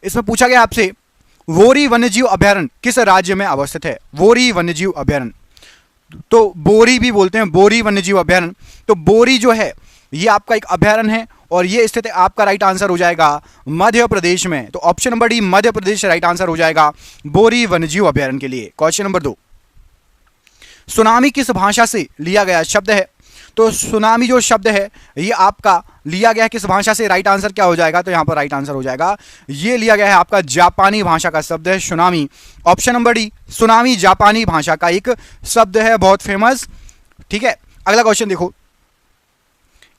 इसमें पूछा गया आपसे वोरी वन्यजीव अभयारण्य किस राज्य में अवस्थित है? वोरी वन्यजीव अभयारण्य, तो बोरी भी बोलते हैं, बोरी वन्यजीव अभयारण्य। तो बोरी जो है ये आपका एक अभयारण्य है और ये स्थित है, आपका राइट आंसर हो जाएगा मध्य प्रदेश में। तो option number D Madhya Pradesh right answer हो जाएगा बोरी वन्यजीव अभयारण्य के लिए। क्वेश्चन नंबर 2, सुनामी किस भाषा से लिया गया शब्द है? तो सुनामी जो शब्द है ये आपका लिया गया है किस भाषा से? राइट आंसर क्या हो जाएगा? तो यहां पर राइट आंसर हो जाएगा ये लिया गया है आपका जापानी भाषा का शब्द है tsunami. Option number D tsunami जापानी भाषा का एक शब्द है, बहुत फेमस। ठीक है, अगला क्वेश्चन देखो,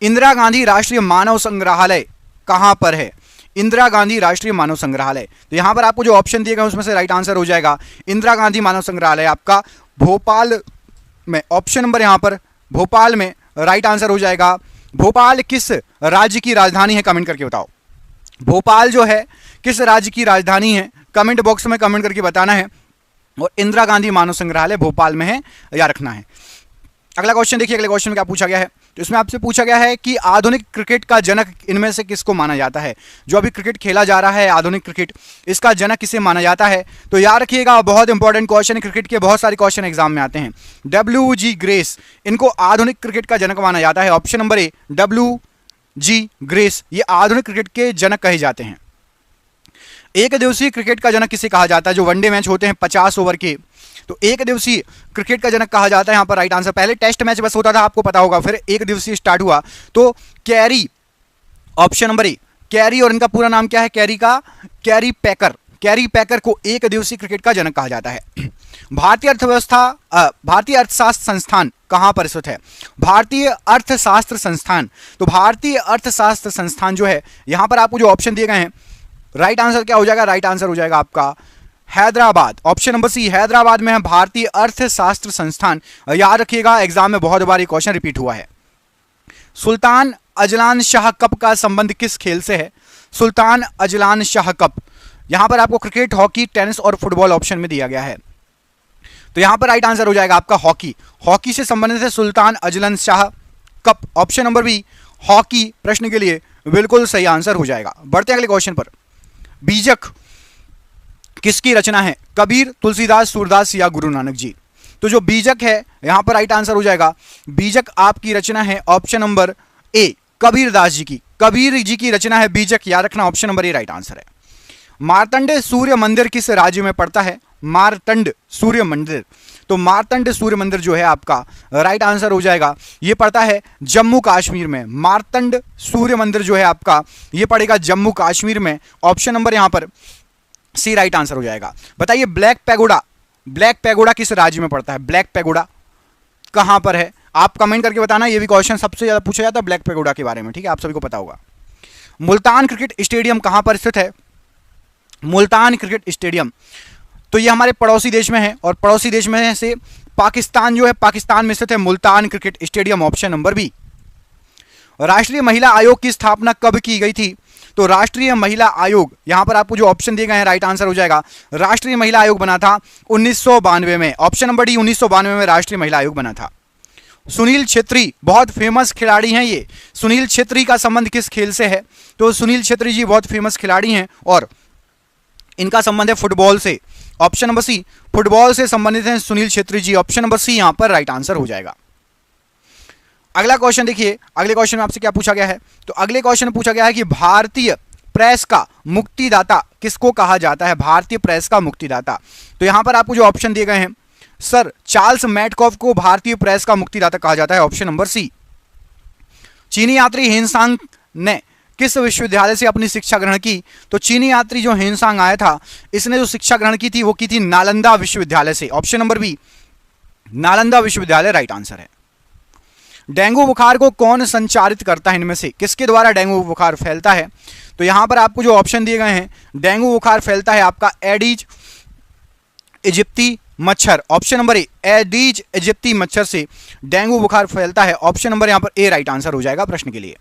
इंदिरा गांधी राष्ट्रीय मानव संग्रहालय कहां पर है? इंदिरा गांधी राष्ट्रीय मानव संग्रहालय, तो यहां पर आपको जो ऑप्शन दिए गए उसमें से राइट आंसर हो जाएगा इंदिरा गांधी मानव संग्रहालय आपका भोपाल में। ऑप्शन नंबर यहां पर भोपाल में राइट आंसर हो जाएगा। भोपाल किस राज्य की राजधानी है? कमेंट करके बताओ, भोपाल जो है किस राज्य की राजधानी है? कमेंट बॉक्स में कमेंट करके बताना है। और इंदिरा गांधी मानव संग्रहालय भोपाल में है, या रखना है। अगला क्वेश्चन देखिए, अगले क्वेश्चन में क्या पूछा गया है? तो इसमें आपसे पूछा गया है कि आधुनिक क्रिकेट का जनक इनमें से किसको माना जाता है? जो अभी क्रिकेट खेला जा रहा है आधुनिक क्रिकेट, इसका जनक किसे माना जाता है? तो याद रखिएगा, बहुत इंपॉर्टेंट क्वेश्चन है, क्रिकेट के बहुत सारे क्वेश्चन एग्जाम में आते हैं। WG ग्रेस, इनको आधुनिक क्रिकेट का जनक माना जाता है। ऑप्शन नंबर ए WG ग्रेस, ये आधुनिक क्रिकेट के जनक कहे जाते हैं। एक दिवसीय क्रिकेट का जनक किसे कहा जाता है? जो वनडे मैच होते हैं 50 ओवर के, तो एक दिवसीय क्रिकेट का जनक कहा जाता है यहां पर राइट आंसर। पहले टेस्ट मैच बस होता था, आपको पता होगा, फिर एक दिवसीय स्टार्ट हुआ तो कैरी, ऑप्शन नंबर ए कैरी, और इनका पूरा नाम क्या है कैरी का? कैरी पैकर। कैरी पैकर को एक दिवसीय क्रिकेट का जनक कहा जाता है। भारतीय अर्थशास्त्र संस्थान कहां पर स्थित है? भारतीय अर्थशास्त्र संस्थान, तो भारतीय अर्थशास्त्र संस्थान जो है यहां पर आपको जो ऑप्शन दिए गए हैं, राइट आंसर क्या हो जाएगा? राइट आंसर हो जाएगा आपका Hyderabad. Option number C Hyderabad में है भारतीय अर्थशास्त्र संस्थान। याद रखिएगा, एग्जाम में बहुत बार ये क्वेश्चन रिपीट हुआ है। सुल्तान अजलान शाह कप का संबंध किस खेल से है? सुल्तान अजलान शाह कप, यहां पर आपको क्रिकेट, हॉकी, टेनिस और फुटबॉल ऑप्शन में दिया गया है। तो यहां पर राइट आंसर हो जाएगा आपका हॉकी। हॉकी से संबंधित है Sultan Azlan Shah cup. Option number B hockey प्रश्न के लिए बिल्कुल सही आंसर हो जाएगा। बढ़ते हैं अगले क्वेश्चन पर। बीजक किसकी रचना है? कबीर, तुलसीदास, सूरदास या गुरु नानक जी? तो जो बीजक है यहां पर राइट आंसर हो जाएगा, बीजक आपकी रचना है ऑप्शन नंबर ए कबीरदास जी की। कबीर जी की रचना है बीजक, याद रखना, option number A right answer है। मार्तंड सूर्य मंदिर किस राज्य में पड़ता है? मार्तंड सूर्य मंदिर, तो मार्तंड सूर्य मंदिर जो है आपका राइट आंसर हो जाएगा, ये पड़ता है जम्मू कश्मीर में। मार्तंड सूर्य मंदिर जो है आपका ये पड़ेगा जम्मू कश्मीर में। ऑप्शन नंबर यहां पर सी राइट आंसर हो जाएगा। बताइए ब्लैक पैगोडा, ब्लैक पैगोडा किस राज्य में पड़ता है? ब्लैक पैगोडा कहां पर है? आप कमेंट करके बताना, ये भी क्वेश्चन सबसे ज्यादा पूछा जाता है ब्लैक पैगोडा के बारे में, ठीक है, आप सभी को पता होगा। मुल्तान क्रिकेट स्टेडियम कहां पर स्थित है? मुल्तान क्रिकेट स्टेडियम, तो ये हमारे पड़ोसी देश में है, और पड़ोसी देश में से पाकिस्तान जो है, पाकिस्तान में स्थित है Multan cricket stadium. Option number B. राष्ट्रीय महिला आयोग की स्थापना कब की गई थी? तो राष्ट्रीय महिला आयोग, यहां पर आपको जो ऑप्शन दिए गए हैं राइट आंसर हो जाएगा, राष्ट्रीय महिला आयोग बना था 1992 में। ऑप्शन नंबर डी 1992 में राष्ट्रीय महिला आयोग बना था। सुनील छेत्री बहुत फेमस खिलाड़ी हैं ये। सुनील छेत्री का संबंध किस खेल से है? तो सुनील छेत्री जी बहुत फेमस खिलाड़ी हैं और इनका संबंध है फुटबॉल से। ऑप्शन नंबर सी फुटबॉल से संबंधित हैं सुनील छेत्री जी। ऑप्शन नंबर सी यहां पर राइट आंसर हो जाएगा। अगला क्वेश्चन देखिए, अगले क्वेश्चन में आपसे क्या पूछा गया है? तो अगले क्वेश्चन में पूछा गया है कि भारतीय प्रेस का मुक्तिदाता किसको कहा जाता है? भारतीय प्रेस का मुक्तिदाता, तो यहां पर आपको जो ऑप्शन दिए गए हैं, सर चार्ल्स मैडकॉफ को भारतीय प्रेस का मुक्तिदाता कहा जाता है। Option number C. चीनी यात्री हेनसांग ने किस विश्वविद्यालय से अपनी शिक्षा ग्रहण की? तो चीनी यात्री जो हेनसांग आया था, इसने जो शिक्षा ग्रहण की थी वो की थी नालंदा विश्वविद्यालय से। ऑप्शन नंबर बी नालंदा विश्वविद्यालय राइट आंसर है। डेंगू बुखार को कौन संचारित करता है? इनमें से किसके द्वारा डेंगू बुखार फैलता है? तो यहां पर आपको जो ऑप्शन दिए गए हैं, डेंगू बुखार फैलता है आपका एडीज इजिप्टी मच्छर। Option number A Aedes aegypti मच्छर से डेंगू बुखार फैलता है। ऑप्शन नंबर यहां पर ए राइट आंसर हो जाएगा प्रश्न के लिए।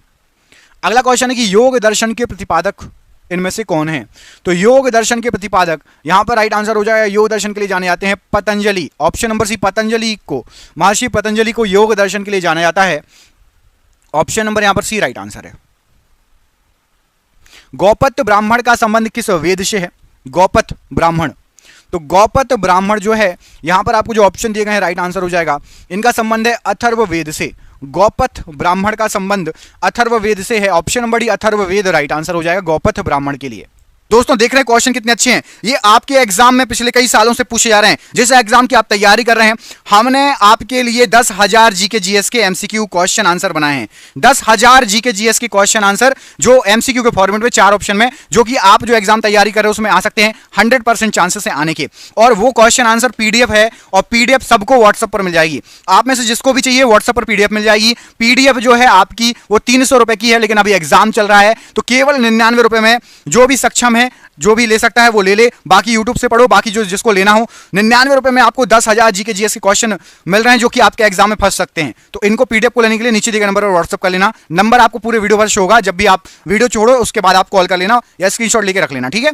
अगला क्वेश्चन है कि योग दर्शन के प्रतिपादक इनमें से कौन है? तो योग दर्शन के प्रतिपादक यहां पर राइट आंसर हो जाएगा, योग दर्शन के लिए जाने जाते हैं Patanjali. Option number C Patanjali को, महर्षि पतंजलि को योग दर्शन के लिए जाना जाता है। ऑप्शन नंबर यहां पर सी राइट आंसर है। गौपत ब्राह्मण का संबंध किस वेद से है? गौपत ब्राह्मण, तो गौपत ब्राह्मण जो है यहां पर आपको जो ऑप्शन दिए गए हैं राइट आंसर हो जाएगा, इनका संबंध है अथर्ववेद से। गौपत ब्राह्मण का संबंध अथर्ववेद से है, option number D Atharvaveda right answer हो जाएगा गौपत ब्राह्मण के लिए। दोस्तों देख रहे हैं क्वेश्चन कितने अच्छे हैं, ये आपके एग्जाम में पिछले कई सालों से पूछे जा रहे हैं। जिस एग्जाम की आप तैयारी कर रहे हैं, हमने आपके लिए 10,000 जीके जीएस के एमसीक्यू क्वेश्चन आंसर बनाए हैं। 10,000 जीके जीएस के क्वेश्चन आंसर जो एमसीक्यू के फॉर्मेट में 4 ऑप्शन में, जो कि आप जो एग्जाम तैयारी कर रहे हो उसमें आ सकते हैं 100% चांसेस है आने के। और वो क्वेश्चन आंसर पीडीएफ है, और पीडीएफ सबको व्हाट्सएप पर मिल जाएगी। आप में से जिसको भी चाहिए व्हाट्सएप पर पीडीएफ मिल जाएगी। पीडीएफ जो है आपकी वो 300 रुपए की है, लेकिन अभी एग्जाम चल रहा है तो केवल 99 रुपए में जो भी सक्षम है, जो भी ले सकता है वो ले ले, बाकी यूट्यूब से पढ़ो, बाकी जो जिसको लेना हो 99 रुपए में आपको 10,000 जीके जीएस के क्वेश्चन मिल रहे हैं जो कि आपके एग्जाम में फंस सकते हैं। तो इनको पीडीएफ को लेने के लिए नीचे दिए गए नंबर पर व्हाट्सएप कर लेना। नंबर आपको पूरे वीडियो पर शो होगा, जब भी आप वीडियो छोड़ो उसके बाद आप कॉल कर लेना या स्क्रीनशॉट लेके रख लेना, ठीक है।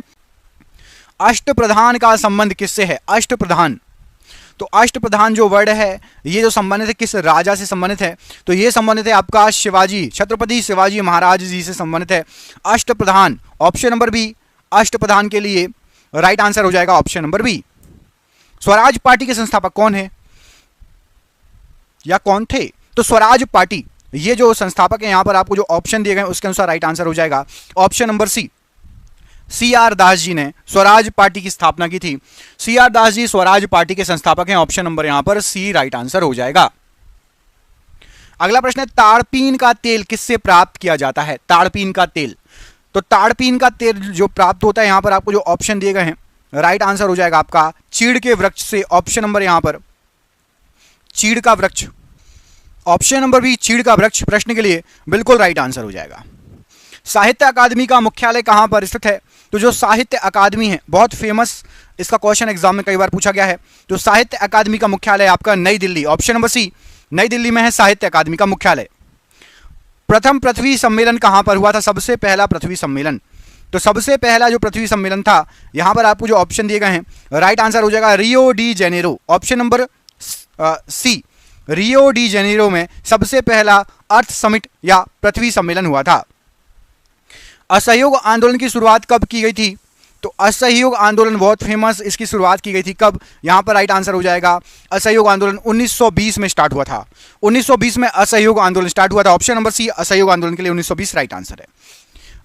अष्टप्रधान का संबंध किससे है? अष्टप्रधान, तो अष्टप्रधान जो वर्ड है ये जो संबंधित है किस राजा से संबंधित है? तो ये संबंधित है आपका शिवाजी, छत्रपति शिवाजी महाराज जी से संबंधित है Ashtapradhan. Option number B Ashtapradhan के लिए राइट आंसर हो जाएगा option number B. Swaraj party के संस्थापक कौन है या कौन थे? तो स्वराज पार्टी ये जो संस्थापक है, यहां पर आपको जो ऑप्शन दिए गए उसके अनुसार राइट आंसर हो जाएगा ऑप्शन नंबर सी। सीआर दास जी ने स्वराज पार्टी की स्थापना की थी। सीआर दास जी स्वराज पार्टी के संस्थापक हैं, ऑप्शन नंबर यहां पर सी राइट आंसर हो जाएगा। अगला प्रश्न है, ताड़पीन का तेल किससे प्राप्त किया जाता है? ताड़पीन का तेल, तो ताड़पीन का तेल जो प्राप्त होता है, यहां पर आपको जो ऑप्शन दिए गए हैं राइट आंसर हो जाएगा आपका चीड़ के वृक्ष से, ऑप्शन नंबर यहां पर चीड़ का वृक्ष, ऑप्शन नंबर बी चीड़ का वृक्ष प्रश्न के लिए बिल्कुल राइट आंसर हो जाएगा। साहित्य अकादमी का मुख्यालय कहां पर स्थित है? तो जो साहित्य अकादमी है बहुत फेमस, इसका क्वेश्चन एग्जाम में कई बार पूछा गया है। तो साहित्य अकादमी का मुख्यालय आपका नई दिल्ली, ऑप्शन नंबर सी नई दिल्ली में है साहित्य अकादमी का मुख्यालय। प्रथम पृथ्वी सम्मेलन कहां पर हुआ था? सबसे पहला पृथ्वी सम्मेलन, तो सबसे पहला जो पृथ्वी सम्मेलन था, यहां पर आपको जो ऑप्शन दिए गए हैं राइट आंसर हो जाएगा Rio de Janeiro, option number C Rio de Janeiro में सबसे पहला अर्थ समिट या पृथ्वी सम्मेलन हुआ था। असहयोग आंदोलन की शुरुआत कब की गई थी? तो असहयोग आंदोलन बहुत फेमस, इसकी शुरुआत की गई थी कब? यहां पर राइट आंसर हो जाएगा असहयोग आंदोलन 1920 में स्टार्ट हुआ था। 1920 में असहयोग आंदोलन स्टार्ट हुआ था, ऑप्शन नंबर सी असहयोग आंदोलन के लिए 1920 राइट आंसर है।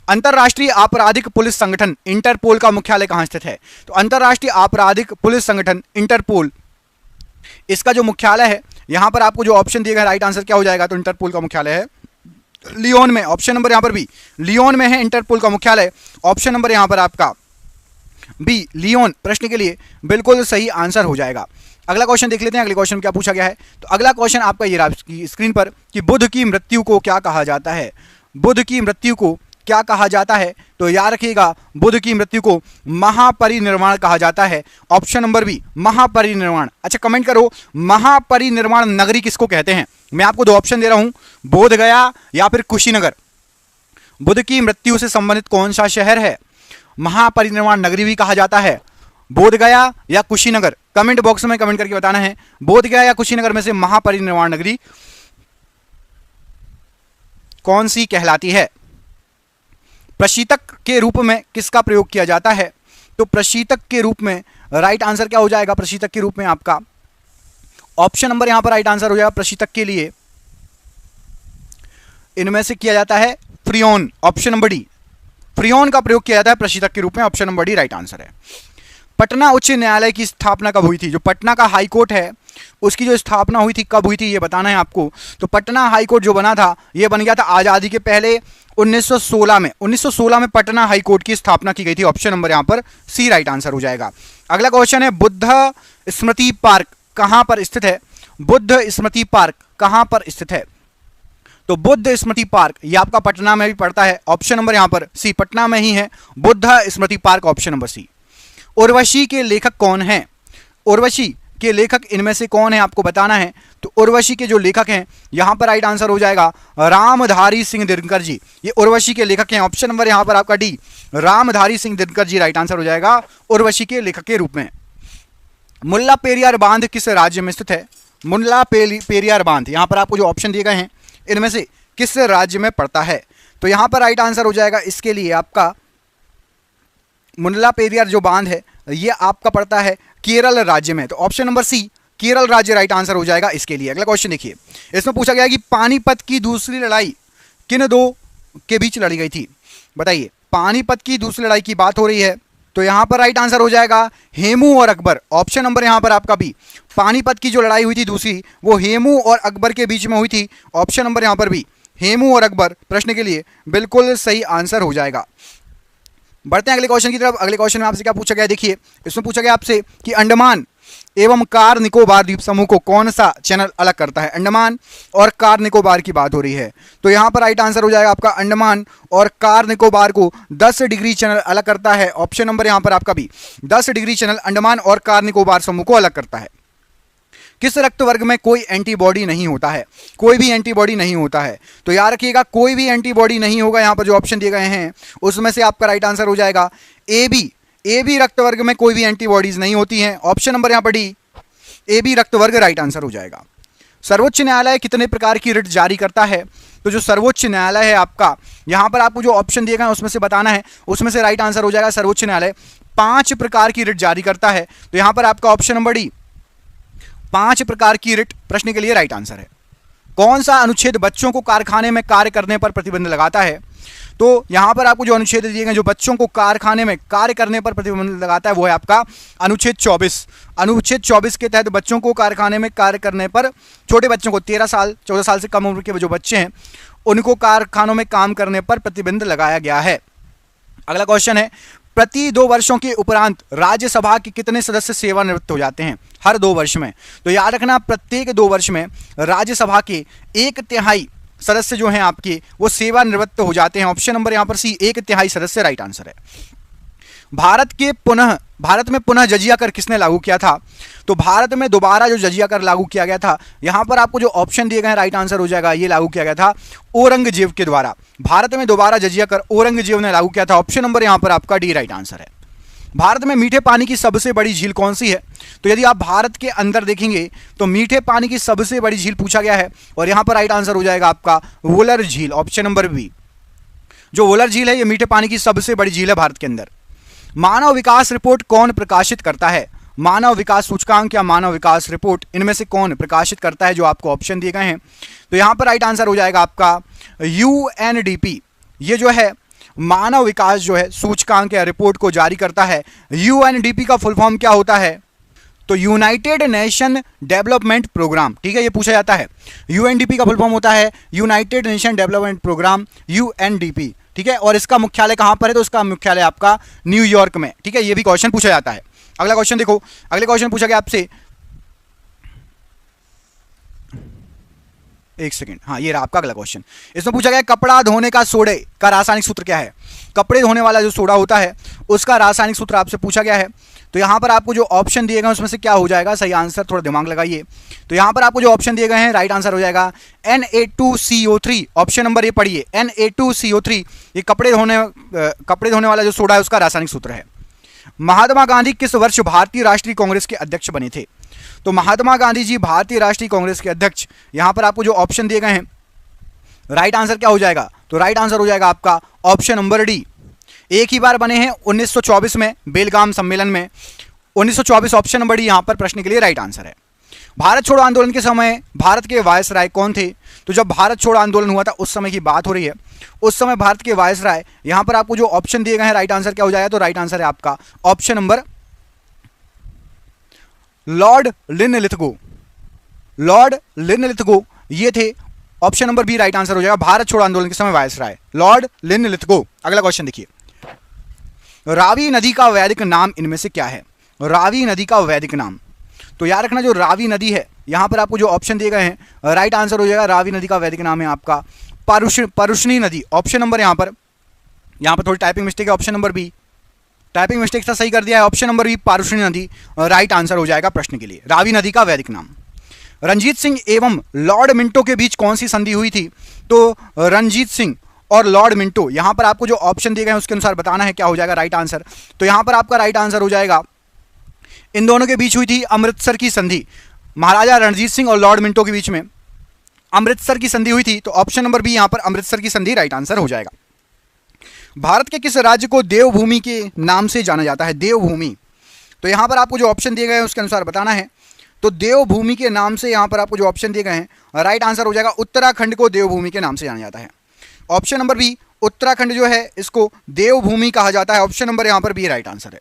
अंतरराष्ट्रीय आपराधिक पुलिस संगठन इंटरपोल का मुख्यालय कहां स्थित है? तो अंतरराष्ट्रीय आपराधिक पुलिस संगठन इंटरपोल, इसका जो मुख्यालय है, यहां पर आपको जो ऑप्शन दिए गए राइट आंसर क्या हो जाएगा? तो इंटरपोल का मुख्यालय है लियोन में, ऑप्शन नंबर यहां पर बी लियोन में है इंटरपोल का मुख्यालय, ऑप्शन नंबर यहां पर आपका बी लियोन प्रश्न के लिए बिल्कुल सही आंसर हो जाएगा। अगला क्वेश्चन देख लेते हैं, अगले क्वेश्चन क्या पूछा गया है। तो अगला क्वेश्चन आपका ये रहा स्क्रीन पर कि बुध की मृत्यु को क्या कहा जाता है? बुध की मृत्यु को क्या कहा जाता है? तो याद रखिएगा बुध की मृत्यु को महापरिनिर्वाण कहा जाता है, ऑप्शन नंबर बी महापरिनिर्वाण। अच्छा कमेंट करो महापरिनिर्वाण नगरी किसको कहते हैं? मैं आपको 2 ऑप्शन दे रहा हूं, बोध गया या फिर कुशीनगर। बुध की मृत्यु से संबंधित कौन सा शहर है महापरिनिर्वाण नगरी भी कहा जाता है? बोध गया या कुशीनगर? कमेंट बॉक्स में कमेंट करके बताना है बोध गया या कुशीनगर में से महापरिनिर्वाण नगरी कौन सी कहलाती है। प्रशीतक के रूप में किसका प्रयोग किया जाता है? तो प्रशीतक के रूप में राइट आंसर क्या हो जाएगा? प्रशीतक के रूप में आपका ऑप्शन नंबर यहां पर राइट आंसर हो जाएगा प्रशीतक के लिए इनमें से किया जाता है Freon, option number D Freon का प्रयोग किया जाता है प्रशीतक के रूप में, option number D right answer है। पटना उच्च न्यायालय की स्थापना कब हुई थी? जो पटना का हाई कोर्ट है उसकी जो स्थापना हुई थी कब हुई थी ये बताना है आपको। तो पटना हाई कोर्ट जो बना था ये बन गया था आजादी के पहले 1916 में। 1916 में पटना हाई कोर्ट की स्थापना की गई थी, ऑप्शन नंबर यहां पर सी राइट आंसर हो जाएगा। अगला क्वेश्चन है बुद्ध स्मृति पार्क कहां पर स्थित है? बुद्ध स्मृति पार्क कहां पर स्थित है? तो बुद्ध स्मृति पार्क ये आपका पटना में भी पड़ता है, ऑप्शन नंबर यहां पर सी पटना में ही है Buddha Smriti Park, option number C. Urvashi के लेखक कौन हैं? उर्वशी के लेखक इनमें से कौन है आपको बताना है। तो उर्वशी के जो लेखक हैं यहां पर राइट आंसर हो जाएगा रामधारी सिंह दिनकर जी, ये उर्वशी के लेखक हैं, ऑप्शन नंबर यहां पर आपका D Ramdhari Singh Dinkar ji right answer हो जाएगा उर्वशी के लेखक के रूप में। मुल्ला पेरियार बांध किस राज्य में स्थित है? मुल्ला पेरियार बांध यहां पर आपको जो ऑप्शन दिए गए हैं इनमें से किस राज्य में पड़ता है? तो यहां पर राइट आंसर हो जाएगा इसके लिए आपका मुल्ला पेरियार जो बांध है ये आपका पड़ता है केरल राज्य में। तो ऑप्शन नंबर सी केरल राज्य राइट आंसर हो जाएगा इसके लिए। अगला क्वेश्चन देखिए, इसमें पूछा गया कि पानीपत की दूसरी लड़ाई किन दो के बीच लड़ी गई थी? बताइए, पानीपत की दूसरी लड़ाई की बात हो रही है, तो यहां पर राइट आंसर हो जाएगा हेमू और अकबर। ऑप्शन नंबर यहां पर आपका बी, पानीपत की जो लड़ाई हुई थी दूसरी वो हेमू और अकबर के बीच में हुई थी। ऑप्शन नंबर यहां पर बी, हेमू और अकबर प्रश्न के लिए बिल्कुल सही आंसर हो जाएगा। बढ़ते हैं अगले क्वेश्चन की तरफ। अगले क्वेश्चन में आपसे क्या पूछा गया, देखिए इसमें पूछा गया आपसे कि अंडमान एवं कार निकोबार द्वीप समूह को कौन सा चैनल अलग करता है? अंडमान और कार निकोबार की बात हो रही है, तो यहां पर राइट आंसर हो जाएगा आपका अंडमान और कार निकोबार को 10 डिग्री चैनल अलग करता है। ऑप्शन नंबर यहां पर आपका भी 10 डिग्री चैनल अंडमान और कार निकोबार समूह को अलग करता है। किस रक्त वर्ग में कोई एंटीबॉडी नहीं होता है? कोई भी एंटीबॉडी नहीं होता है, तो याद रखिएगा कोई भी एंटीबॉडी नहीं होगा। यहां पर जो ऑप्शन दिए गए हैं उसमें से आपका राइट आंसर हो जाएगा ए बी। ए बी रक्त वर्ग में कोई भी एंटीबॉडीज नहीं होती हैं। ऑप्शन नंबर यहां पर डी, ए बी रक्त वर्ग राइट आंसर हो जाएगा। सर्वोच्च न्यायालय कितने प्रकार की रिट जारी करता है? तो जो सर्वोच्च न्यायालय है आपका, यहां पर आपको जो ऑप्शन दिए गए हैं उसमें से बताना है, उसमें से राइट आंसर हो जाएगा सर्वोच्च न्यायालय 5 प्रकार की रिट जारी करता है। तो यहां पर आपका ऑप्शन नंबर डी 5 प्रकार की रिट प्रश्न के लिए राइट आंसर है। कौन सा अनुच्छेद बच्चों को कारखाने में कार्य करने पर प्रतिबंध लगाता है? तो यहां पर आपको जो अनुच्छेद दिए गए जो बच्चों को कारखाने में कार्य करने पर प्रतिबंध लगाता है वो है आपका अनुच्छेद 24। अनुच्छेद 24 के तहत बच्चों को कारखाने में कार्य करने पर, छोटे बच्चों को 13 साल 14 साल से कम उम्र के जो बच्चे हैं उनको कारखानों में काम करने पर प्रतिबंध लगाया गया है। अगला क्वेश्चन है, प्रति 2 वर्षों के उपरांत राज्यसभा के कितने सदस्य सेवानिवृत्त हो जाते हैं? हर 2 वर्ष में। तो याद रखना प्रत्येक 2 वर्ष में राज्यसभा के 1/3 सदस्य जो हैं आपके वो सेवानिवृत्त हो जाते हैं। ऑप्शन नंबर यहां पर सी 1/3 सदस्य राइट आंसर है। भारत में पुनः जजिया कर किसने लागू किया था? तो भारत में दोबारा जो जजिया कर लागू किया गया था, यहां पर आपको जो ऑप्शन दिए गए हैं राइट आंसर हो जाएगा ये लागू किया गया था औरंगजेब के द्वारा। भारत में दोबारा जजिया कर औरंगजेब ने लागू किया था। ऑप्शन नंबर यहां पर आपका डी राइट आंसर है। भारत में मीठे पानी की सबसे बड़ी झील कौन सी है? तो यदि आप भारत के अंदर देखेंगे तो मीठे पानी की सबसे बड़ी झील पूछा गया है और यहां पर राइट आंसर हो जाएगा आपका वोलर झील। ऑप्शन नंबर बी, जो वोलर झील है ये मीठे पानी की सबसे बड़ी झील है भारत के अंदर। मानव विकास रिपोर्ट कौन प्रकाशित करता है? मानव विकास सूचकांक या मानव विकास रिपोर्ट, इनमें से कौन प्रकाशित करता है? जो आपको ऑप्शन दिए गए हैं, तो यहां पर राइट आंसर हो जाएगा आपका यूएनडीपी। ये जो है मानव विकास जो है सूचकांक या रिपोर्ट को जारी करता है। यूएनडीपी का फुल फॉर्म क्या होता है? तो यूनाइटेड नेशन डेवलपमेंट प्रोग्राम। ठीक है, ये पूछा जाता है। यूएनडीपी का फुल फॉर्म होता है United Nation Development Programme, UNDP. ठीक है, और इसका मुख्यालय कहां पर है? तो इसका मुख्यालय आपका न्यूयॉर्क में। ठीक है, ये भी क्वेश्चन पूछा जाता है। अगला क्वेश्चन देखो, अगले क्वेश्चन पूछा गया आपसे, एक सेकंड, हाँ ये रहा आपका अगला क्वेश्चन। इसमें पूछा गया कपड़ा धोने का सोडे का रासायनिक सूत्र क्या है? कपड़े धोने वाला जो सोडा होता है उसका रासायनिक सूत्र आपसे पूछा गया है। तो यहां पर आपको जो ऑप्शन दिए गए हैं उसमें से क्या हो जाएगा सही आंसर? थोड़ा दिमाग लगाइए। तो यहां पर आपको जो ऑप्शन दिए गए हैं राइट आंसर हो जाएगा Na2CO3। ऑप्शन नंबर ये पढ़िए, Na2CO3 ये कपड़े धोने वाला जो सोडा है उसका रासायनिक सूत्र है। महात्मा गांधी किस वर्ष भारतीय राष्ट्रीय कांग्रेस के अध्यक्ष बने थे? तो महात्मा गांधी जी भारतीय राष्ट्रीय कांग्रेस के अध्यक्ष, यहां पर आपको जो ऑप्शन दिए गए हैं राइट आंसर क्या हो जाएगा? तो राइट आंसर हो जाएगा आपका ऑप्शन नंबर डी। एक ही बार बने हैं 1924 में बेलगाम सम्मेलन में। 1924 ऑप्शन नंबर डी यहां पर प्रश्न के लिए राइट आंसर है। भारत छोड़ो आंदोलन के समय भारत के वायसराय कौन थे? तो जब भारत छोड़ो आंदोलन हुआ था उस समय की बात हो रही है। उस समय भारत के वायसराय, यहां पर आपको जो ऑप्शन दिए गए हैं राइट आंसर क्या हो जाएगा? तो राइट आंसर है आपका option number Lord Linlithgow. Lord Linlithgow ये थे। Option number B right answer हो जाएगा भारत छोड़ो आंदोलन के समय वायसराय लॉर्ड लिनलिथगो। अगला क्वेश्चन देखिए, रावी नदी का वैदिक नाम इनमें से क्या है? रावी नदी का वैदिक नाम, तो याद रखना जो रावी नदी है यहां पर आपको जो ऑप्शन दिए गए हैं राइट आंसर हो जाएगा रावी नदी का वैदिक नाम है आपका परुष्णी नदी। ऑप्शन नंबर यहां पर थोड़ी टाइपिंग मिस्टेक है। Option number B, typing mistake था, सही कर दिया है। ऑप्शन नंबर बी परुष्णी नदी राइट आंसर हो जाएगा प्रश्न के लिए, रावी नदी का वैदिक नाम। रंजीत सिंह एवं लॉर्ड मिंटो के बीच कौन सी संधि हुई थी? तो रंजीत सिंह और लॉर्ड मिंटो, यहां पर आपको जो ऑप्शन दिए गए हैं उसके अनुसार बताना है क्या हो जाएगा राइट आंसर। तो यहां पर आपका राइट आंसर हो जाएगा इन दोनों के बीच हुई थी अमृतसर की संधि। महाराजा रणजीत सिंह और लॉर्ड मिंटो के बीच में अमृतसर की संधि हुई थी। तो ऑप्शन नंबर बी यहां पर अमृतसर की संधि राइट आंसर हो जाएगा। भारत के किस राज्य को देवभूमि के नाम से जाना जाता है? देवभूमि। तो यहाँ पर आपको जो ऑप्शन दिए गए हैं उसके अनुसार बताना है। तो देवभूमि के नाम से यहाँ पर आपको जो ऑप्शन दिए गए हैं, राइट आंसर हो जाएगा उत्तराखंड को देवभूमि के नाम से जाना जाता है। ऑप्शन नंबर बी, उत्तराखंड जो है इसको देवभूमि कहा जाता है। ऑप्शन नंबर यहाँ पर बी राइट आंसर है।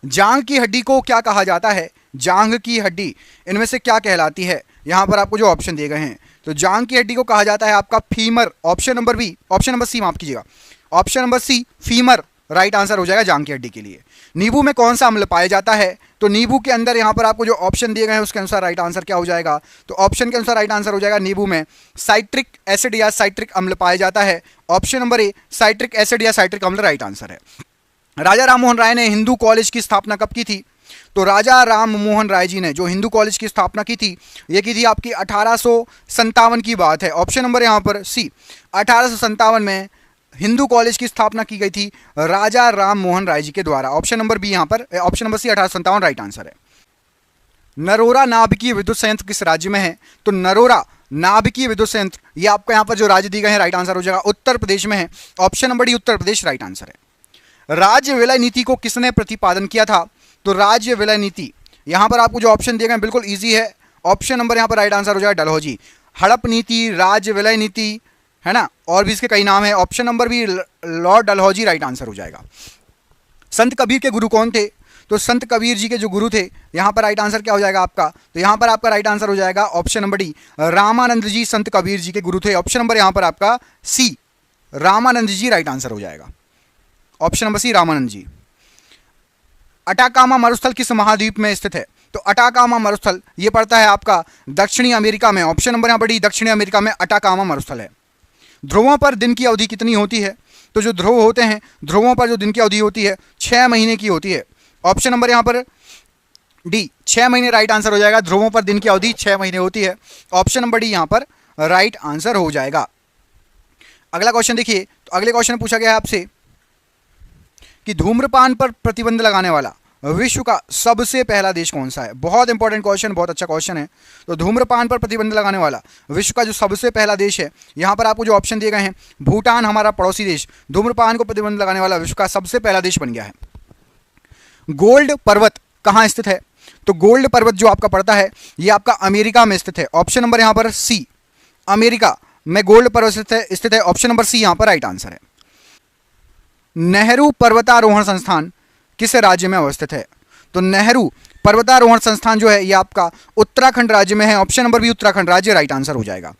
जांघ की हड्डी को क्या कहा जाता है? जांघ की हड्डी इनमें से क्या कहलाती है? यहाँ पर आपको जो ऑप्शन दिए गए हैं, तो जांघ की हड्डी को कहा जाता है आपका femur. Option number B, option number C माफ कीजिएगा, option number C femur right answer हो जाएगा जांघ की हड्डी के लिए। नींबू में कौन सा अम्ल पाया जाता है? तो नींबू के अंदर यहाँ पर आपको जो ऑप्शन दिए गए हैं उसके अनुसार राइट आंसर क्या हो जाएगा? तो ऑप्शन के अनुसार राइट आंसर हो जाएगा नींबू में साइट्रिक एसिड या साइट्रिक अम्ल पाया जाता है। ऑप्शन नंबर ए साइट्रिक एसिड या साइट्रिक अम्ल राइट आंसर है। राजा राम मोहन राय ने हिंदू कॉलेज की स्थापना कब की थी? तो राजा राम मोहन राय जी ने जो हिंदू कॉलेज की स्थापना की थी, ये की थी आपकी 1857 की बात है। ऑप्शन नंबर यहाँ पर सी 1857 में हिंदू कॉलेज की स्थापना की गई थी राजा राम मोहन राय जी के द्वारा। ऑप्शन नंबर बी यहाँ पर, option number C 1857 right answer है। नरोरा नाभिकीय विद्युत संयंत्र किस राज्य में है? तो नरोरा नाभिकीय विद्युत संयंत्र, ये आपका यहाँ पर जो राज्य दिए गए हैं राइट आंसर हो जाएगा उत्तर प्रदेश में है। Option number D Uttar Pradesh right answer है। राज्य विलय नीति को किसने प्रतिपादन किया था? तो राज्य विलय नीति, यहाँ पर आपको जो ऑप्शन दिए गए बिल्कुल ईजी है। ऑप्शन नंबर यहाँ पर राइट आंसर हो जाएगा डलहौजी। हड़प नीति, राज्य विलय नीति, है ना, और भी इसके कई नाम है। ऑप्शन नंबर भी लॉर्ड डलहौजी राइट आंसर हो जाएगा। संत कबीर के गुरु कौन थे? तो संत कबीर जी के जो गुरु थे, यहाँ पर राइट आंसर क्या हो जाएगा आपका? तो यहाँ पर आपका राइट आंसर हो जाएगा ऑप्शन नंबर डी रामानंद जी संत कबीर जी के गुरु थे। ऑप्शन नंबर यहाँ पर आपका सी रामानंद जी राइट आंसर हो जाएगा। ऑप्शन नंबर सी रामानंद जी। अटाकामा मरुस्थल किस महाद्वीप में स्थित है? तो अटाकामा मरुस्थल ये पड़ता है आपका दक्षिणी अमेरिका में। ऑप्शन नंबर यहाँ पर डी दक्षिणी अमेरिका में अटाकामा मरुस्थल है। ध्रुवों पर दिन की अवधि कितनी होती है? तो जो ध्रुव होते हैं, ध्रुवों पर जो दिन की अवधि होती है 6 महीने की होती है। ऑप्शन नंबर यहाँ पर डी 6 महीने राइट आंसर हो जाएगा। ध्रुवों पर दिन की अवधि 6 महीने होती है। ऑप्शन नंबर डी यहाँ पर राइट आंसर हो जाएगा। अगला क्वेश्चन देखिए, तो अगले क्वेश्चन में पूछा गया है आपसे कि धूम्रपान पर प्रतिबंध लगाने वाला विश्व का सबसे पहला देश कौन सा है? बहुत इंपॉर्टेंट क्वेश्चन, बहुत अच्छा क्वेश्चन है। तो धूम्रपान पर प्रतिबंध लगाने वाला विश्व का जो सबसे पहला देश है, यहाँ पर आपको जो ऑप्शन दिए गए हैं, भूटान हमारा पड़ोसी देश धूम्रपान को प्रतिबंध लगाने वाला विश्व का सबसे पहला देश बन गया है। गोल्ड पर्वत कहाँ स्थित है? तो गोल्ड पर्वत जो आपका पड़ता है ये आपका अमेरिका में स्थित है। ऑप्शन नंबर यहाँ पर सी अमेरिका में गोल्ड पर्वत स्थित है। ऑप्शन नंबर सी यहाँ पर राइट आंसर है। नेहरू पर्वतारोहण संस्थान किस राज्य में अवस्थित है? तो नेहरू पर्वतारोहण संस्थान जो है ये आपका उत्तराखंड राज्य में है। ऑप्शन नंबर बी उत्तराखंड राज्य राइट आंसर हो जाएगा।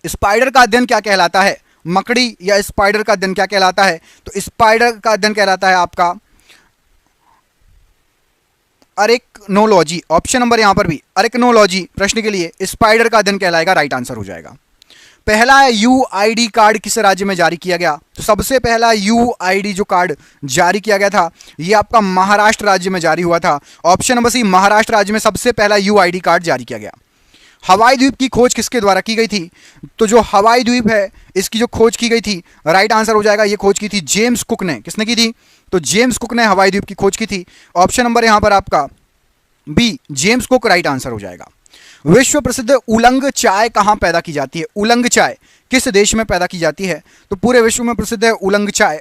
स्पाइडर का अध्ययन क्या कहलाता है? मकड़ी या स्पाइडर का अध्ययन क्या कहलाता है? तो स्पाइडर का अध्ययन कहलाता है आपका अरेक्नोलॉजी। ऑप्शन नंबर यहां पर भी अरेक्नोलॉजी प्रश्न के लिए स्पाइडर का अध्ययन कहलाएगा, राइट आंसर हो जाएगा। पहला यूआईडी कार्ड किस राज्य में जारी किया गया? तो सबसे पहला यूआईडी जो कार्ड जारी किया गया था ये आपका महाराष्ट्र राज्य में जारी हुआ था। ऑप्शन नंबर सी महाराष्ट्र राज्य में सबसे पहला यूआईडी कार्ड जारी किया गया। हवाई द्वीप की खोज किसके द्वारा की गई थी? तो जो हवाई द्वीप है इसकी जो खोज की गई थी राइट आंसर हो जाएगा, ये खोज की थी जेम्स कुक ने। किसने की थी? तो जेम्स कुक ने हवाई द्वीप की खोज की थी। ऑप्शन नंबर यहां पर आपका B James Cook right answer हो जाएगा। विश्व प्रसिद्ध उलंग चाय कहां पैदा की जाती है? उलंग चाय किस देश में पैदा की जाती है? तो पूरे विश्व में प्रसिद्ध है उलंग चाय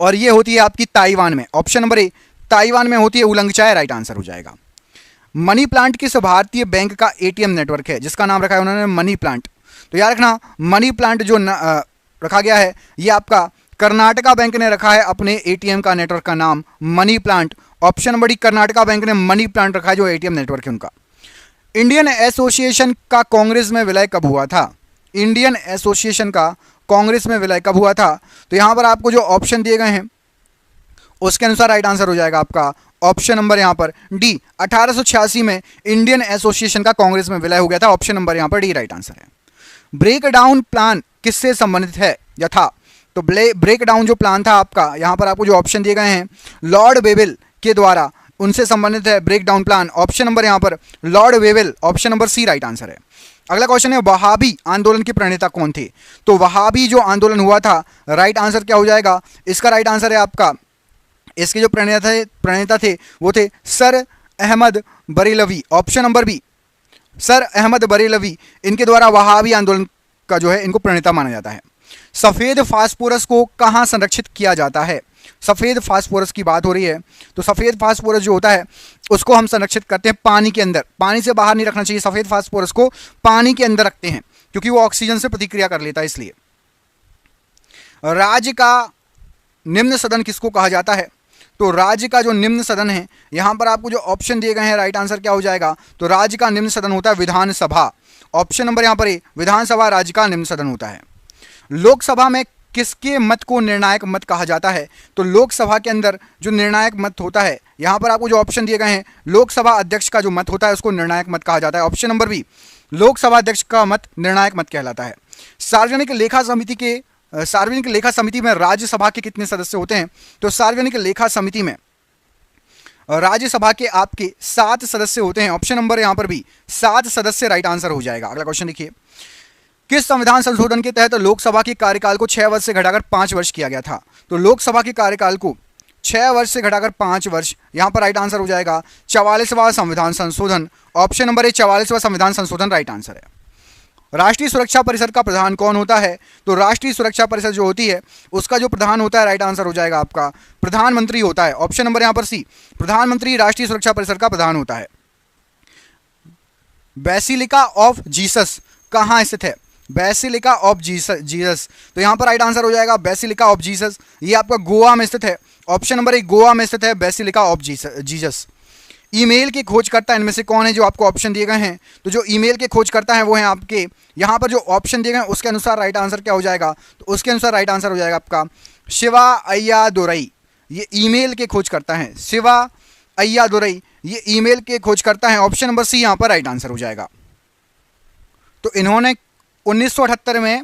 और ये होती है आपकी ताइवान में। ऑप्शन नंबर ए ताइवान में होती है उलंग चाय, राइट आंसर हो जाएगा। मनी प्लांट किस भारतीय बैंक का एटीएम नेटवर्क है जिसका नाम रखा है उन्होंने मनी प्लांट? तो याद रखना मनी प्लांट जो रखा गया है ये आपका कर्नाटका बैंक ने रखा है अपने एटीएम का नेटवर्क का नाम money plant. Option number D Karnataka bank ने मनी प्लांट रखा है जो एटीएम नेटवर्क है उनका। इंडियन एसोसिएशन का कांग्रेस में विलय कब हुआ था? इंडियन एसोसिएशन का कांग्रेस में विलय कब हुआ था? तो यहां पर आपको जो ऑप्शन दिए गए हैं उसके अनुसार राइट आंसर हो जाएगा आपका ऑप्शन नंबर यहां पर डी 1886 में इंडियन एसोसिएशन का कांग्रेस में विलय हो गया था। ऑप्शन नंबर यहां पर डी राइट आंसर है। ब्रेक डाउन प्लान किससे संबंधित है या था? तो ब्रेक डाउन जो प्लान था आपका यहां पर आपको जो ऑप्शन दिए गए हैं लॉर्ड वेवेल के द्वारा उनसे संबंधित है break down plan. Option number यहां पर Lord Wavell, option number C right answer है। अगला क्वेश्चन है वहाबी आंदोलन के प्रणेता कौन थे? तो वहाबी जो आंदोलन हुआ था राइट आंसर क्या हो जाएगा? इसका राइट आंसर है आपका इसके जो प्रणेता थे वो थे sir Ahmad Barelvi. Option number B sir Ahmad Barelvi, इनके द्वारा वहाबी आंदोलन का जो है इनको प्रणेता माना जाता है। सफेद फास्फोरस को कहाँ संरक्षित किया जाता है? सफेद फास्फोरस की बात हो रही है, तो सफेद फास्फोरस जो होता है उसको हम संरक्षित करते हैं पानी के अंदर। पानी से बाहर नहीं रखना चाहिए, सफेद फास्फोरस को पानी के अंदर रखते हैं क्योंकि वो ऑक्सीजन से प्रतिक्रिया कर लेता है, इसलिए। राज्य का निम्न सदन किसको कहा जाता है? तो राज्य का जो निम्न सदन है, यहां पर आपको जो ऑप्शन दिए गए हैं, राइट आंसर क्या हो जाएगा? तो राज्य का निम्न सदन होता है विधानसभा। ऑप्शन नंबर यहां पर ए, विधानसभा राज्य का निम्न सदन होता है। लोकसभा में किसके मत को निर्णायक मत कहा जाता है? तो लोकसभा के अंदर जो निर्णायक मत होता है, यहां पर आपको जो ऑप्शन दिए गए हैं, लोकसभा अध्यक्ष का जो मत होता है उसको निर्णायक मत कहा जाता है। ऑप्शन नंबर बी, लोकसभा अध्यक्ष का मत निर्णायक मत कहलाता है। सार्वजनिक लेखा समिति में राज्यसभा के कितने सदस्य होते हैं? तो सार्वजनिक लेखा समिति में राज्यसभा के आपके 7 सदस्य होते हैं। ऑप्शन नंबर यहां पर भी 7 सदस्य राइट आंसर हो जाएगा। अगला क्वेश्चन देखिए, किस संविधान संशोधन के तहत लोकसभा के कार्यकाल को 6 वर्ष से घटाकर 5 वर्ष किया गया था? तो लोकसभा के कार्यकाल को 6 वर्ष से घटाकर 5 वर्ष, यहां पर राइट आंसर हो जाएगा 44वां संविधान संशोधन। ऑप्शन नंबर ए, 44वां संविधान संशोधन राइट आंसर है। राष्ट्रीय सुरक्षा परिषद का प्रधान कौन होता है? तो राष्ट्रीय सुरक्षा परिषद जो होती है उसका जो प्रधान होता है, राइट आंसर हो जाएगा आपका प्रधानमंत्री होता है। ऑप्शन नंबर यहां पर सी, प्रधानमंत्री राष्ट्रीय सुरक्षा परिषद का प्रधान होता है। बेसिलिका ऑफ जीसस कहां स्थित है? बेसिलिका ऑफ जीसस, तो यहां पर राइट आंसर हो जाएगा बेसिलिका ऑफ जीसस, ये आपका गोवा में स्थित है। ऑप्शन नंबर 1 गोवा में स्थित है बेसिलिका ऑफ जीसस। ईमेल के खोजकर्ता इनमें से कौन है जो आपको ऑप्शन दिए गए हैं? तो जो ईमेल के खोजकर्ता हैं वो हैं आपके, यहाँ पर जो ऑप्शन दिए गए हैं उसके अनुसार राइट आंसर क्या हो जाएगा? तो उसके अनुसार राइट आंसर हो जाएगा आपका शिवा अय्यादुरई, ये ईमेल के खोजकर्ता हैं। शिवा अय्यादुरई ये ईमेल के खोजकर्ता हैं। ऑप्शन नंबर सी यहाँ पर राइट आंसर हो जाएगा। तो इन्होंने 1978 में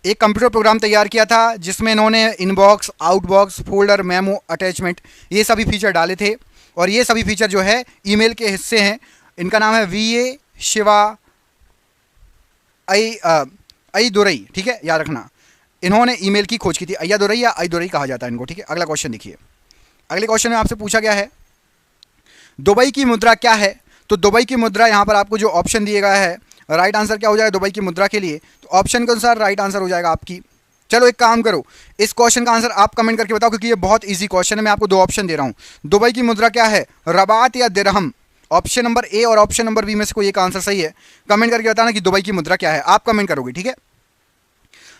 एक कंप्यूटर प्रोग्राम तैयार किया था जिसमें इन्होंने inbox, outbox, folder, memo, attachment ये सभी फीचर डाले थे, और ये सभी फीचर जो है ईमेल के हिस्से हैं। इनका नाम है वीए शिवा अय्यादुरई, ठीक है, याद रखना। इन्होंने ईमेल की खोज की थी। अय्यादुरई या अय्यादुरई कहा जाता है इनको, ठीक है। अगला क्वेश्चन देखिए, अगले क्वेश्चन में आपसे पूछा गया है दुबई की मुद्रा क्या है? तो दुबई की मुद्रा यहाँ पर आपको जो ऑप्शन दिए गया है, राइट आंसर क्या हो जाएगा दुबई की मुद्रा के लिए? तो ऑप्शन के अनुसार राइट आंसर हो जाएगा आपकी, चलो एक काम करो, इस क्वेश्चन का आंसर आप कमेंट करके बताओ क्योंकि ये बहुत इजी क्वेश्चन है। मैं आपको 2 ऑप्शन दे रहा हूँ। दुबई की मुद्रा क्या है, रबात या दिरहम? ऑप्शन नंबर ए और ऑप्शन नंबर बी में से कोई एक आंसर सही है, कमेंट करके बताना कि दुबई की मुद्रा क्या है, आप कमेंट करोगे, ठीक है।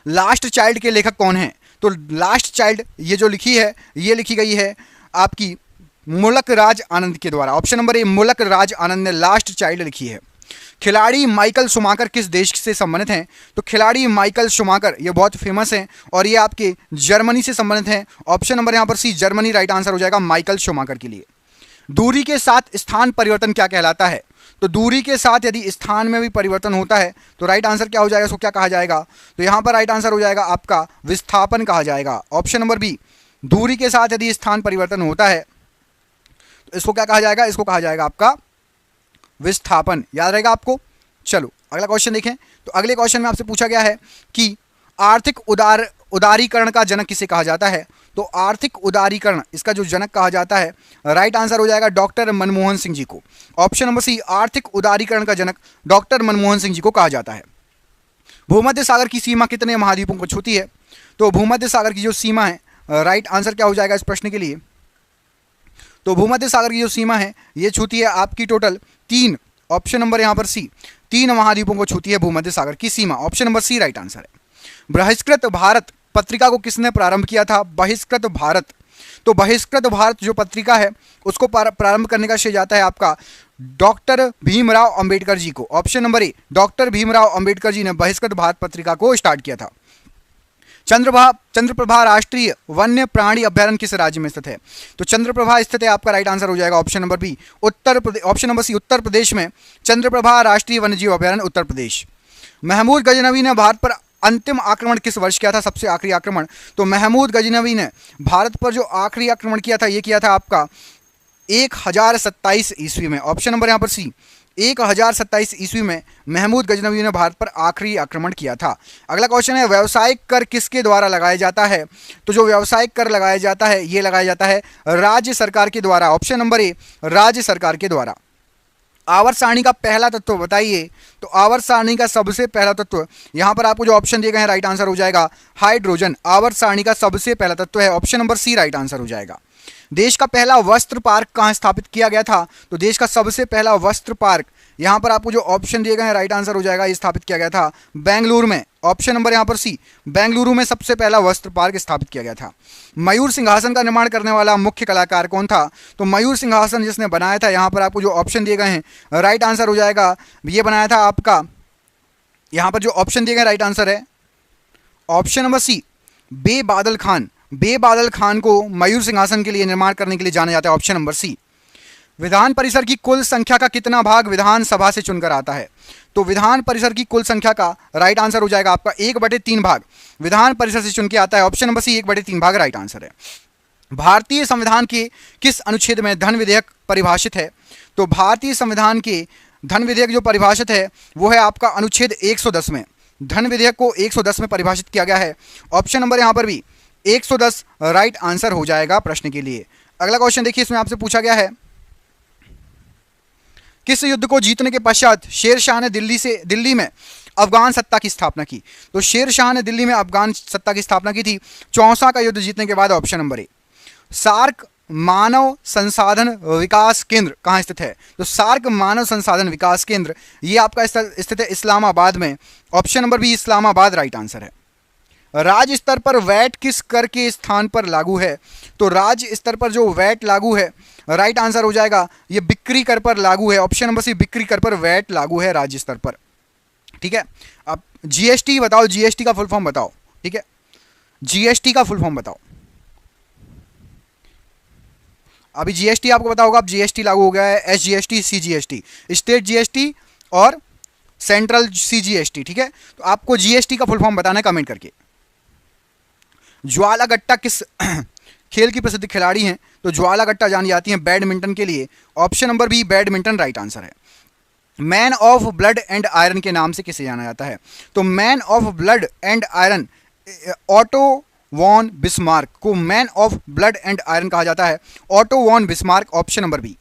लास्ट चाइल्ड के लेखक कौन है? तो लास्ट चाइल्ड ये जो लिखी है, ये लिखी गई है आपकी मुल्क राज आनंद के द्वारा। ऑप्शन नंबर ए, मुल्क राज आनंद ने लास्ट चाइल्ड लिखी है। खिलाड़ी माइकल शुमाकर किस देश से संबंधित हैं? तो खिलाड़ी माइकल शुमाकर ये बहुत फेमस हैं और ये आपके जर्मनी से संबंधित हैं। ऑप्शन नंबर यहाँ पर सी, जर्मनी राइट आंसर हो जाएगा माइकल शुमाकर के लिए। दूरी के साथ स्थान परिवर्तन क्या कहलाता है? तो दूरी के साथ यदि स्थान में भी परिवर्तन होता है तो राइट आंसर क्या हो जाएगा, इसको क्या कहा जाएगा? तो यहाँ पर राइट आंसर हो जाएगा आपका विस्थापन कहा जाएगा। ऑप्शन नंबर बी, दूरी के साथ यदि स्थान परिवर्तन होता है तो इसको क्या कहा जाएगा? इसको कहा जाएगा आपका विस्थापन, याद रहेगा आपको। चलो अगला क्वेश्चन देखें। तो अगले क्वेश्चन में आपसे पूछा गया है कि आर्थिक उदारीकरण का जनक किसे कहा जाता है? तो आर्थिक उदारीकरण इसका जो जनक कहा जाता है, राइट आंसर हो जाएगा डॉक्टर मनमोहन सिंह जी को। ऑप्शन नंबर सी, आर्थिक उदारीकरण का जनक डॉक्टर मनमोहन सिंह जी को कहा जाता है। भूमध्य सागर की सीमा कितने महाद्वीपों को छूती है? तो भूमध्य सागर की जो सीमा है, राइट आंसर क्या हो जाएगा इस प्रश्न के लिए? तो भूमध्य सागर की जो सीमा है ये छूती है आपकी टोटल 3, ऑप्शन नंबर यहाँ पर सी, 3 महाद्वीपों को छूती है भूमध्य सागर की सीमा। Option number C right answer है। बहिष्कृत भारत पत्रिका को किसने प्रारंभ किया था? बहिष्कृत भारत, तो बहिष्कृत भारत जो पत्रिका है उसको प्रारंभ करने का श्रेय जाता है आपका डॉक्टर भीमराव अंबेडकर जी को। Option number A, doctor Bhimrao Ambedkar ji ने बहिष्कृत भारत पत्रिका को स्टार्ट किया था। चंद्रप्रभा राष्ट्रीय वन्य प्राणी अभ्यारण्य किस राज्य में स्थित है? तो चंद्रप्रभा स्थित है आपका राइट आंसर हो जाएगा option number B, Uttar Pradesh. Option number सी, उत्तर प्रदेश में चंद्रप्रभा राष्ट्रीय वन्यजीव अभ्यारण्य उत्तर प्रदेश। महमूद गजनवी ने भारत पर अंतिम आक्रमण किस वर्ष किया था, सबसे आखिरी आक्रमण? तो महमूद गजनवी ने भारत पर जो आखिरी आक्रमण किया था ये किया था आपका 1027 ईस्वी में। ऑप्शन नंबर यहाँ पर सी, 1027 ईस्वी में महमूद गजनवी ने भारत पर आखिरी आक्रमण किया था। अगला क्वेश्चन है व्यावसायिक कर किसके द्वारा लगाया जाता है? तो जो व्यावसायिक कर लगाया जाता है ये लगाया जाता है राज्य सरकार के द्वारा। ऑप्शन नंबर ए, राज्य सरकार के द्वारा। आवर्त सारणी का पहला तत्व बताइए। तो आवर्त सारणी का सबसे पहला तत्व यहां पर आपको जो ऑप्शन दिए गए हैं राइट आंसर हो जाएगा हाइड्रोजन। आवर्त सारणी का सबसे पहला तत्व है, option number C right answer हो जाएगा। देश का पहला वस्त्र पार्क कहां स्थापित किया गया था? तो देश का सबसे पहला वस्त्र पार्क यहां पर आपको जो ऑप्शन दिए गए हैं राइट आंसर हो जाएगा, ये स्थापित किया गया था बेंगलुरु में, ऑप्शन नंबर यहां पर सी, बेंगलुरु में सबसे पहला वस्त्र पार्क स्थापित किया गया था। मयूर सिंहासन का निर्माण करने वाला मुख्य कलाकार कौन था? तो मयूर सिंहासन जिसने बनाया था, यहां पर आपको जो ऑप्शन दिए गए हैं राइट आंसर हो जाएगा, ये बनाया था आपका, यहां पर जो ऑप्शन दिए गए राइट आंसर है option number C, Bebadal Khan. Bebadal Khan को मयूर सिंहासन के लिए निर्माण करने के लिए जाना जाता है, ऑप्शन नंबर सी। विधान परिसर की कुल संख्या का कितना भाग विधानसभा से चुनकर आता है? तो विधान परिसर की कुल संख्या का राइट आंसर हो जाएगा आपका 1/3 भाग विधान परिसर से चुन के आता है, ऑप्शन नंबर सी 1/3 भाग राइट आंसर है। भारतीय संविधान के किस अनुच्छेद में धन विधेयक परिभाषित है? तो भारतीय संविधान के धन विधेयक जो परिभाषित है वो है आपका अनुच्छेद 110 में। धन विधेयक को 110 में परिभाषित किया गया है, ऑप्शन नंबर यहां पर भी 110 राइट आंसर हो जाएगा प्रश्न के लिए। अगला क्वेश्चन देखिए, इसमें आपसे पूछा गया है किस युद्ध को जीतने के पश्चात शेर शाह ने दिल्ली में अफगान सत्ता की स्थापना की? तो शेर शाह ने दिल्ली में अफगान सत्ता की स्थापना की थी चौसा का युद्ध जीतने के बाद, ऑप्शन नंबर ए। सार्क मानव संसाधन विकास केंद्र कहाँ स्थित है? तो सार्क मानव संसाधन विकास केंद्र ये आपका स्थित है इस्लामाबाद में, option number B Islamabad right answer है। राज्य स्तर पर वैट किस कर के स्थान पर लागू है? तो राज्य स्तर पर जो वैट लागू है राइट आंसर हो जाएगा ये बिक्री कर पर लागू है, ऑप्शन नंबर सी बिक्री कर पर वैट लागू है राज्य स्तर पर। ठीक है, अब जीएसटी बताओ, जीएसटी का फुल फॉर्म बताओ। ठीक है, जीएसटी का फुल फॉर्म बताओ। अभी जीएसटी आपको पता होगा, अब जीएसटी लागू हो गया है, एसजीएसटी, सीजीएसटी, स्टेट जीएसटी और सेंट्रल सीजीएसटी। ठीक है, तो आपको जीएसटी का फुल फॉर्म बताना है कमेंट करके। ज्वाला गट्टा किस खेल की प्रसिद्ध खिलाड़ी हैं? तो ज्वाला गट्टा जानी जाती हैं बैडमिंटन के लिए, option number B badminton right answer है। Man of blood and iron के नाम से किसे जाना जाता है? तो man of blood and iron Otto von Bismarck को man of blood and iron कहा जाता है, Otto von Bismarck, option number B.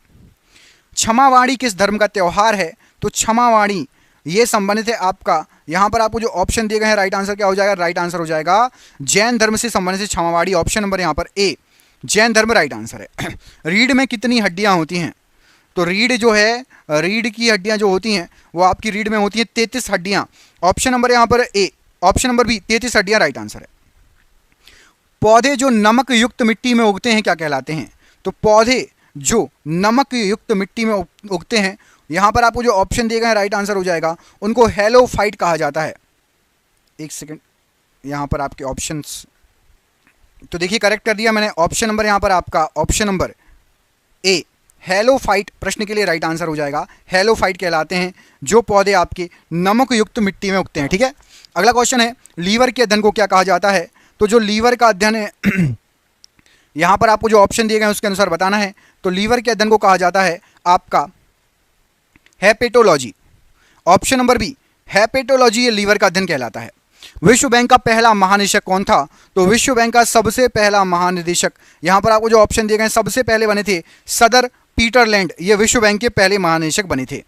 Kshamavani किस धर्म का त्यौहार है? तो क्षमावाणी ये संबंधित है आपका, यहां पर आपको जो ऑप्शन दिए गए हैं राइट आंसर क्या हो जाएगा? राइट आंसर हो जाएगा जैन धर्म से संबंधित है क्षमावाणी, ऑप्शन नंबर यहां पर ए जैन धर्म राइट आंसर है। रीढ़ में कितनी हड्डियां होती हैं? तो रीढ़ जो है, रीढ़ की हड्डियां जो होती हैं वो आपकी रीढ़ में होती हैं 33 हड्डियां, ऑप्शन नंबर यहां पर ए, ऑप्शन नंबर बी 33 हड्डियां राइट आंसर है। पौधे जो नमक युक्त मिट्टी में उगते हैं क्या कहलाते हैं? तो पौधे जो नमक युक्त मिट्टी में उगते हैं, यहां पर आपको जो ऑप्शन दिए गए हैं राइट आंसर हो जाएगा, उनको हेलोफाइट कहा जाता है। एक सेकंड, यहां पर आपके ऑप्शंस, तो देखिए करेक्ट कर दिया मैंने, ऑप्शन नंबर यहां पर आपका ऑप्शन नंबर ए हेलोफाइट प्रश्न के लिए राइट आंसर हो जाएगा। हेलोफाइट कहलाते हैं जो पौधे आपके नमक युक्त मिट्टी में उगते हैं। ठीक है, अगला क्वेश्चन है लीवर के अध्ययन को क्या कहा जाता है? तो जो लीवर का अध्ययन है यहां पर आपको जो ऑप्शन दिए गए हैं उसके अनुसार बताना है। तो लीवर के अध्ययन को कहा जाता है आपका hepatology, option number B hepatology ये लीवर का अध्ययन कहलाता है। विश्व बैंक का पहला महानिदेशक कौन था? तो विश्व बैंक का सबसे पहला महानिदेशक, यहां पर आपको जो ऑप्शन दिए गए सबसे पहले बने थे सदर पीटरलैंड, ये विश्व बैंक के पहले महानिदेशक बने थे।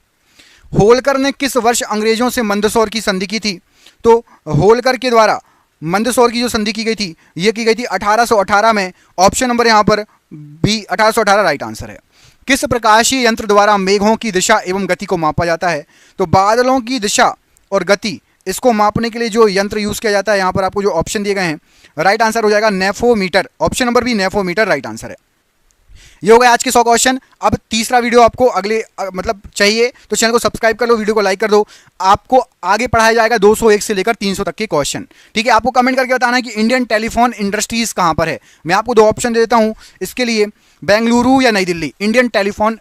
होलकर ने किस वर्ष अंग्रेजों से मंदसौर की संधि की थी? तो होलकर के द्वारा मंदसौर की जो संधि की गई थी ये की गई थी 1818 में, ऑप्शन नंबर यहां पर बी 1818 राइट आंसर है। किस प्रकाशीय यंत्र द्वारा मेघों की दिशा एवं गति को मापा जाता है? तो बादलों की दिशा और गति इसको मापने के लिए जो यंत्र यूज किया जाता है, यहां पर आपको जो ऑप्शन दिए गए हैं राइट आंसर हो जाएगा nephometer, option number B nephometer right answer है। ये हो गया आज के 100 क्वेश्चन। अब तीसरा वीडियो आपको अगले मतलब चाहिए तो चैनल को सब्सक्राइब कर लो, वीडियो को लाइक कर दो। आपको आगे पढ़ाया जाएगा 201 से लेकर 300 तक के क्वेश्चन। ठीक है, आपको कमेंट करके बताना है कि इंडियन टेलीफोन इंडस्ट्रीज कहां पर है। मैं आपको 2 ऑप्शन दे देता हूं इसके लिए, बेंगलुरु या नई Delhi. Indian telephone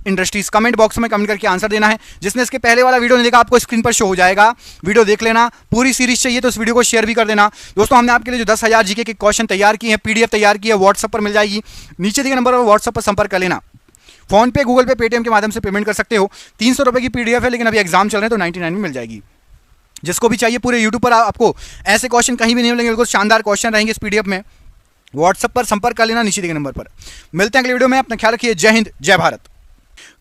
industries comment box में कमेंट करके आंसर देना है। जिसने इसके पहले वाला वीडियो नहीं देखा आपको स्क्रीन पर शो हो जाएगा, वीडियो देख लेना। पूरी सीरीज चाहिए तो इस वीडियो को शेयर भी कर देना। दोस्तों हमने आपके लिए जो 10,000 जीके के क्वेश्चन तैयार किए हैं, पीडीएफ तैयार की है, व्हाट्सएप पर मिल जाएगी। नीचे दिए नंबर पर व्हाट्सएप पर संपर्क कर लेना। फोन पे, गूगल पे, पेटीएम के माध्यम से पेमेंट कर सकते हो। 300 रुपए की पीडीएफ है, लेकिन अभी एग्जाम चल रहे हैं तो 99 में मिल जाएगी। जिसको भी चाहिए, पूरे यूट्यूब पर आपको ऐसे क्वेश्चन कहीं भी नहीं मिलेंगे, बिल्कुल शानदार क्वेश्चन रहेंगे इस पीडीएफ में। व्हाट्सएप पर संपर्क कर लेना नीचे दिए नंबर पर। मिलते हैं अगले वीडियो में, अपना ख्याल रखिए। जय हिंद, जय भारत।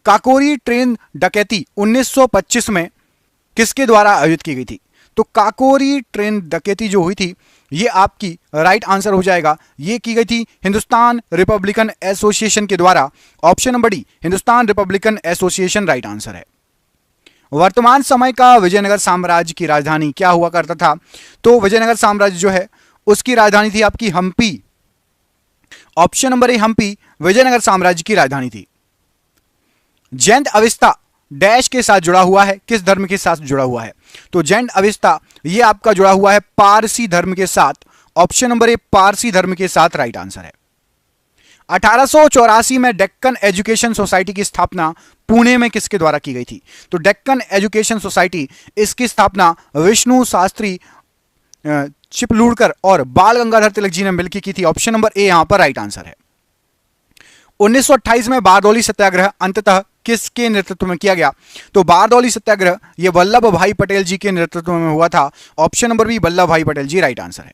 काकोरी ट्रेन डकैती 1925 में किसके द्वारा आयोजित की गई थी? तो काकोरी ट्रेन डकैती जो हुई थी ये आपकी राइट आंसर हो जाएगा, ये की गई थी हिंदुस्तान रिपब्लिकन एसोसिएशन के द्वारा। Option number D, Hindustan Republican association right answer है। वर्तमान समय का विजयनगर साम्राज्य की राजधानी क्या हुआ करता था? तो विजयनगर साम्राज्य जो है उसकी राजधानी थी आपकी Hampi. Option number A, Hampi Vijayanagara साम्राज्य की राजधानी थी। जैन अविस्ता डैश के साथ जुड़ा हुआ है, किस धर्म के साथ जुड़ा हुआ है? तो जैन अविस्ता ये आपका जुड़ा हुआ है पारसी धर्म के साथ। ऑप्शन नंबर ए, पारसी धर्म के साथ राइट आंसर है। 1884 में डेक्कन एजुकेशन सोसाइटी की स्थापना पुणे में किसके द्वारा की गई थी? तो डेक्कन एजुकेशन सोसाइटी इसकी स्थापना विष्णु शास्त्री चिपलूणकर और बाल गंगाधर तिलक जी ने मिलकर की थी। ऑप्शन नंबर ए यहां पर राइट आंसर है। 1928 में बारदौली सत्याग्रह अंततः किसके नेतृत्व में किया गया? तो बारदौली सत्याग्रह ये वल्लभ भाई पटेल जी के नेतृत्व में हुआ था। ऑप्शन नंबर बी, वल्लभ भाई पटेल जी राइट आंसर है।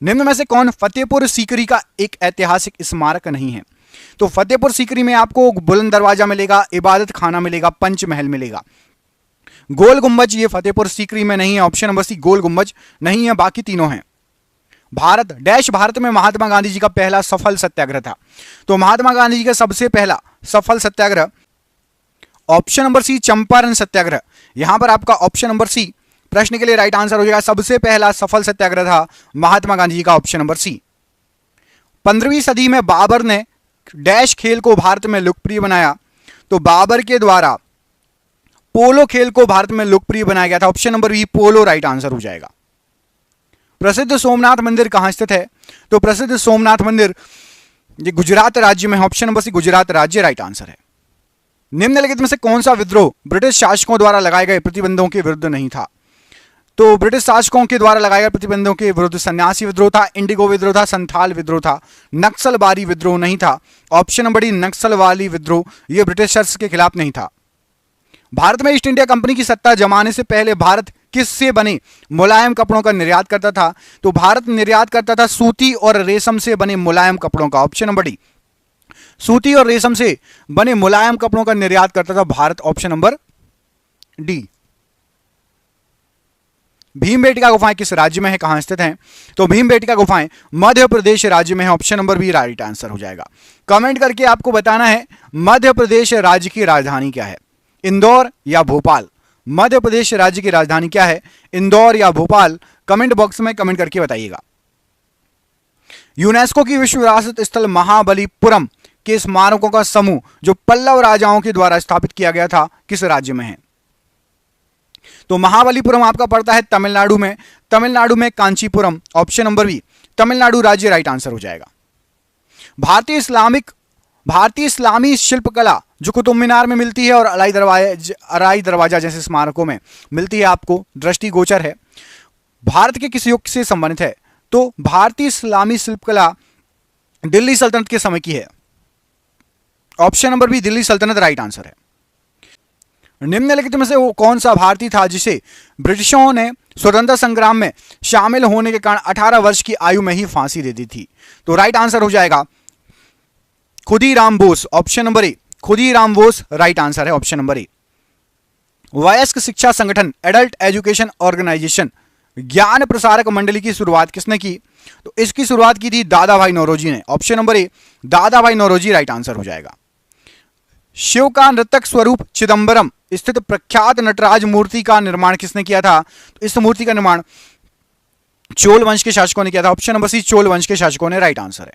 निम्न में से कौन फतेहपुर सीकरी का एक ऐतिहासिक स्मारक नहीं है? तो फतेहपुर सीकरी में आपको बुलंद दरवाजा मिलेगा, इबादत खाना मिलेगा, पंचमहल मिलेगा। गोल गुंबज ये फतेहपुर सीकरी में नहीं है। ऑप्शन नंबर सी, गोल गुंबज नहीं है, बाकी तीनों हैं। भारत डैश भारत में महात्मा गांधी जी का पहला सफल सत्याग्रह था। तो महात्मा गांधी जी का सबसे पहला सफल सत्याग्रह ऑप्शन नंबर सी, चंपारण सत्याग्रह। यहां पर आपका ऑप्शन नंबर सी प्रश्न के लिए राइट आंसर हो जाएगा। सबसे पहला सफल सत्याग्रह था महात्मा गांधी जी का, ऑप्शन नंबर सी। 15वीं सदी में बाबर ने डैश खेल को भारत में लोकप्रिय बनाया। तो बाबर के द्वारा पोलो खेल को भारत में लोकप्रिय बनाया गया था। ऑप्शन नंबर बी, पोलो राइट आंसर हो जाएगा। प्रसिद्ध सोमनाथ मंदिर कहां स्थित है? तो प्रसिद्ध सोमनाथ मंदिर ये गुजरात राज्य में है। ऑप्शन नंबर सी, गुजरात राज्य राइट आंसर है। निम्नलिखित में से कौन सा विद्रोह ब्रिटिश शासकों द्वारा लगाए गए प्रतिबंधों के विरुद्ध नहीं था? तो ब्रिटिश शासकों के द्वारा लगाए गए प्रतिबंधों के विरुद्ध सन्यासी विद्रोह था, इंडिगो विद्रोह था, संथाल विद्रोह था, नक्सलवादी विद्रोह नहीं था। ऑप्शन नंबर डी, नक्सलवादी विद्रोह ये ब्रिटिशर्स के खिलाफ नहीं था। भारत में ईस्ट इंडिया कंपनी की सत्ता जमाने से पहले भारत किससे बने मुलायम कपड़ों का निर्यात करता था? तो भारत निर्यात करता था सूती और रेशम से बने मुलायम कपड़ों का। ऑप्शन नंबर डी, सूती और रेशम से बने मुलायम कपड़ों का निर्यात करता था Bharat. Option number D. Bhimbetka गुफाएं किस राज्य में है, कहां स्थित हैं? तो भीमबेटका गुफाएं मध्य प्रदेश राज्य में है। Option number B right answer हो जाएगा। कमेंट करके आपको बताना है मध्य प्रदेश राज्य की राजधानी क्या है, इंदौर या भोपाल? मध्य प्रदेश राज्य की राजधानी क्या है, इंदौर या भोपाल? कमेंट बॉक्स में कमेंट करके बताइएगा। यूनेस्को की विश्व विरासत स्थल महाबलीपुरम के स्मारकों का समूह जो पल्लव राजाओं के द्वारा स्थापित किया गया था किस राज्य में है? तो महाबलीपुरम आपका पड़ता है तमिलनाडु में। तमिलनाडु में Kanchipuram. Option number B, Tamil Nadu राज्य राइट आंसर हो जाएगा। भारतीय इस्लामी शिल्पकला जो कुतुब मीनार में मिलती है और अराई दरवाजा जैसे स्मारकों में मिलती है, आपको दृष्टिगोचर है, भारत के किस युग से संबंधित है? तो भारतीय इस्लामी शिल्पकला दिल्ली सल्तनत के समय की है। ऑप्शन नंबर बी, दिल्ली सल्तनत राइट आंसर है। निम्नलिखित में से वो कौन सा भारतीय था जिसे ब्रिटिशों ने स्वतंत्रता संग्राम में शामिल होने के कारण 18 वर्ष की आयु में ही फांसी दे दी थी? तो राइट आंसर हो जाएगा Khudiram Bose. Option number A, Khudiram Bose right answer है। Option number A. वयस्क शिक्षा संगठन एडल्ट एजुकेशन ऑर्गेनाइजेशन ज्ञान प्रसारक मंडली की शुरुआत किसने की? तो इसकी शुरुआत की थी दादा भाई नौरोजी ने। ऑप्शन नंबर ए, दादा भाई नौरोजी राइट आंसर हो जाएगा। शिव का नृतक स्वरूप चिदंबरम स्थित प्रख्यात नटराज मूर्ति का निर्माण किसने किया था? तो इस मूर्ति का निर्माण चोल वंश के शासकों ने किया था। ऑप्शन नंबर सी, चोल वंश के शासकों ने राइट आंसर है।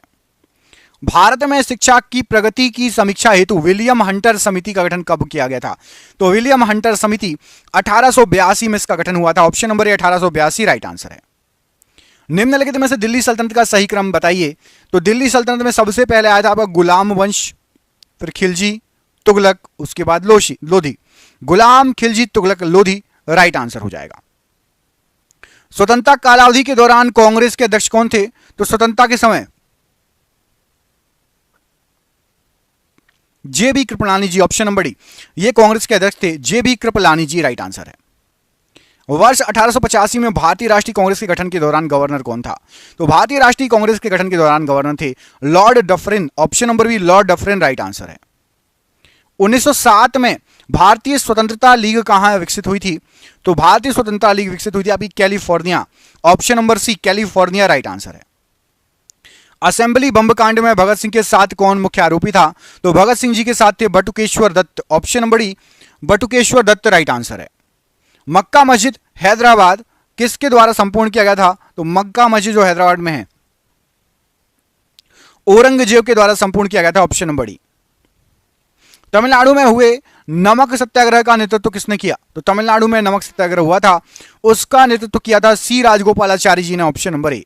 भारत में शिक्षा की प्रगति की समीक्षा हेतु विलियम हंटर समिति का गठन कब किया गया था? तो विलियम हंटर समिति 1882 में इसका गठन हुआ था। ऑप्शन नंबर ए, 1882 राइट आंसर है। निम्नलिखित में से दिल्ली सल्तनत का सही क्रम बताइए। तो दिल्ली सल्तनत में सबसे पहले आया था आपका गुलाम वंश, फिर खिलजी, तुगलक, उसके बाद लोधी। गुलाम, खिलजी, तुगलक, लोधी राइट आंसर हो जाएगा। स्वतंत्रता कालावधि के दौरान कांग्रेस के अध्यक्ष कौन थे? तो स्वतंत्रता के समय जे.बी. कृपलानी जी। ऑप्शन नंबर डी, ये कांग्रेस के अध्यक्ष थे, जे.बी. कृपलानी जी राइट आंसर है। वर्ष 1885 में भारतीय राष्ट्रीय कांग्रेस के गठन के दौरान गवर्नर कौन था? तो भारतीय राष्ट्रीय कांग्रेस के गठन के दौरान गवर्नर थे Lord Dufferin. Option number B, Lord Dufferin right answer है। 1907 में भारतीय स्वतंत्रता लीग कहां विकसित हुई थी? तो भारतीय स्वतंत्रता लीग विकसित हुई थी आपकी California, option number C California right answer है। असेंबली बम कांड में भगत सिंह के साथ कौन मुख्य आरोपी था? तो भगत सिंह जी के साथ थे Batukeshwar Dutt, option number D Batukeshwar Dutt right answer है। मक्का मस्जिद हैदराबाद किसके द्वारा संपूर्ण किया गया था? तो मक्का मस्जिद जो हैदराबाद में है औरंगजेब के द्वारा संपूर्ण किया गया था, ऑप्शन नंबर डी। तमिलनाडु में हुए नमक सत्याग्रह का नेतृत्व किसने किया? तो तमिलनाडु में नमक सत्याग्रह हुआ था, उसका नेतृत्व किया था सी राजगोपालाचारी जी ने, ऑप्शन नंबर ए।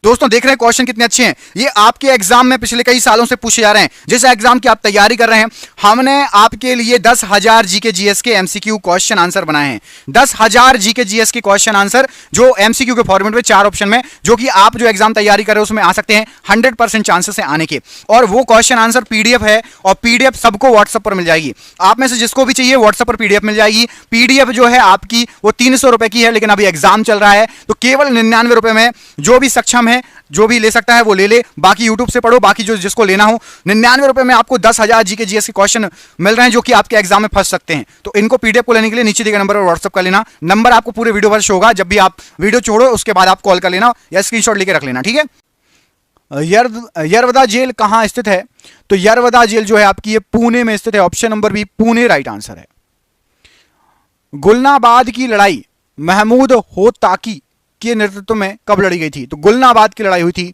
दोस्तों देख रहे हैं क्वेश्चन कितने अच्छे हैं, ये आपके एग्जाम में पिछले कई सालों से पूछे जा रहे हैं। जिस एग्जाम की आप तैयारी कर रहे हैं, हमने आपके लिए 10,000 जीके जीएस के एमसीक्यू क्वेश्चन आंसर बनाए हैं। 10,000 जीके जीएस के क्वेश्चन आंसर जो एमसीक्यू के फॉर्मेट में 4 ऑप्शन में, जो कि आप जो एग्जाम तैयारी कर रहे हो उसमें आ सकते हैं, 100% चांसेस है आने के। और वो क्वेश्चन आंसर पीडीएफ है, और पीडीएफ सबको व्हाट्सएप पर मिल जाएगी। आप में से जिसको भी चाहिए व्हाट्सएप पर पीडीएफ मिल जाएगी। पीडीएफ जो है आपकी वो 300 रुपए की है, लेकिन अभी एग्जाम चल रहा है तो केवल 99 रुपए में जो भी सक्षम है, जो भी ले सकता है वो ले ले, बाकी यूट्यूब से पढ़ो, बाकी जो जिसको लेना हो 99 रुपए में आपको 10,000 जीके जीएस के क्वेश्चन मिल रहे हैं, जो कि आपके एग्जाम में फंस सकते हैं। तो इनको पीडीएफ को लेने के लिए नीचे दिए गए नंबर पर व्हाट्सएप कर लेना। नंबर आपको पूरे वीडियो पर शो होगा, जब भी आप वीडियो छोड़ो उसके बाद आप कॉल कर लेना या स्क्रीनशॉट लेके रख लेना, ठीक है। यरवदा जेल कहां स्थित है? तो यरवदा जेल जो है आपकी ये पुणे में स्थित है, option number B Pune right answer है। गुलनाबाद की लड़ाई महमूद होताकी के नेतृत्व में कब लड़ी गई थी? तो गुलनाबाद की लड़ाई हुई थी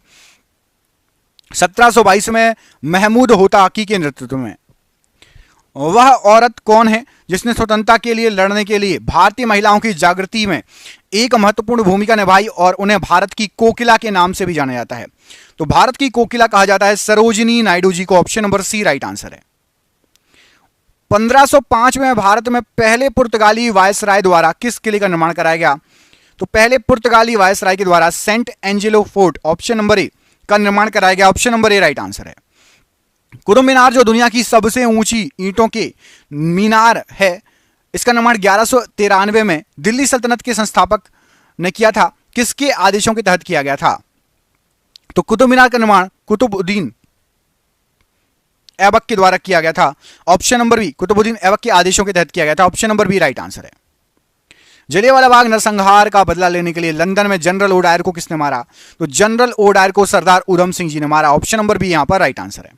1722 में महमूद होताकी के नेतृत्व में। वह औरत कौन है जिसने स्वतंत्रता के लिए लड़ने के लिए भारतीय महिलाओं की जागृति में एक महत्वपूर्ण भूमिका निभाई और उन्हें भारत की कोकिला के नाम से भी जाना जाता है? तो भारत की कोकिला कहा जाता है सरोजिनी नायडू जी को, option number C right answer है। 1505 में भारत में पहले पुर्तगाली वायसराय द्वारा किस किले का निर्माण कराया गया? तो पहले पुर्तगाली वायसराय के द्वारा Saint Angelo fort, option number A का निर्माण कराया गया, option number A right answer है। कुतुब मीनार जो दुनिया की सबसे ऊंची ईंटों के मीनार है, इसका निर्माण 1193 में दिल्ली सल्तनत के संस्थापक ने किया था, किसके आदेशों के तहत किया गया था? तो कुतुब मीनार का निर्माण कुतुबुद्दीन ऐबक के द्वारा किया गया था, option number B Qutbuddin Aibak के आदेशों के तहत किया गया था, option number B right answer है। जलियांवाला बाग नरसंहार का बदला लेने के लिए लंदन में जनरल ओ डायर को किसने मारा? तो जनरल ओ डायर को सरदार उधम सिंह जी ने मारा, ऑप्शन नंबर बी यहां पर राइट आंसर है।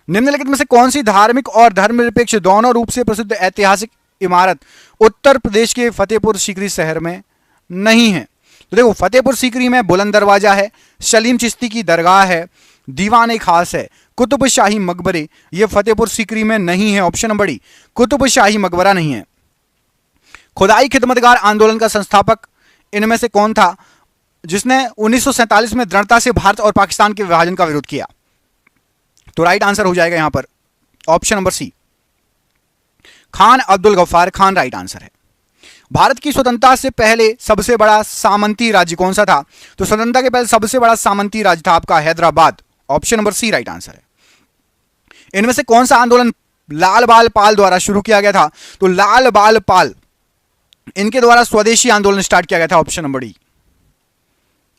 निम्नलिखित में से कौन सी धार्मिक और धर्मनिरपेक्ष दोनों रूप से प्रसिद्ध ऐतिहासिक इमारत उत्तर प्रदेश के फतेहपुर सीकरी शहर में नहीं है? तो देखो फतेहपुर सीकरी में बुलंद दरवाजा है, सलीम चिश्ती की दरगाह है, दीवान खास है, कुतुब शाही मकबरे, ये फतेहपुर सीकरी में नहीं है, ऑप्शन नंबर डी कुतुब शाही मकबरा नहीं है। खुदाई खिदमतगार आंदोलन का संस्थापक इनमें से कौन था जिसने 1947 में दृढ़ता से भारत और पाकिस्तान के विभाजन का विरोध किया? तो राइट आंसर हो जाएगा यहां पर option number C Khan Abdul Ghaffar Khan right answer है। भारत की स्वतंत्रता से पहले सबसे बड़ा सामंती राज्य कौन सा था? तो स्वतंत्रता के पहले सबसे बड़ा सामंती राज्य था आपका Hyderabad, option number C right answer है। इनमें से कौन सा आंदोलन लाल बाल पाल द्वारा शुरू किया गया था? तो लाल बाल पाल इनके द्वारा स्वदेशी आंदोलन स्टार्ट किया गया था, ऑप्शन नंबर डी।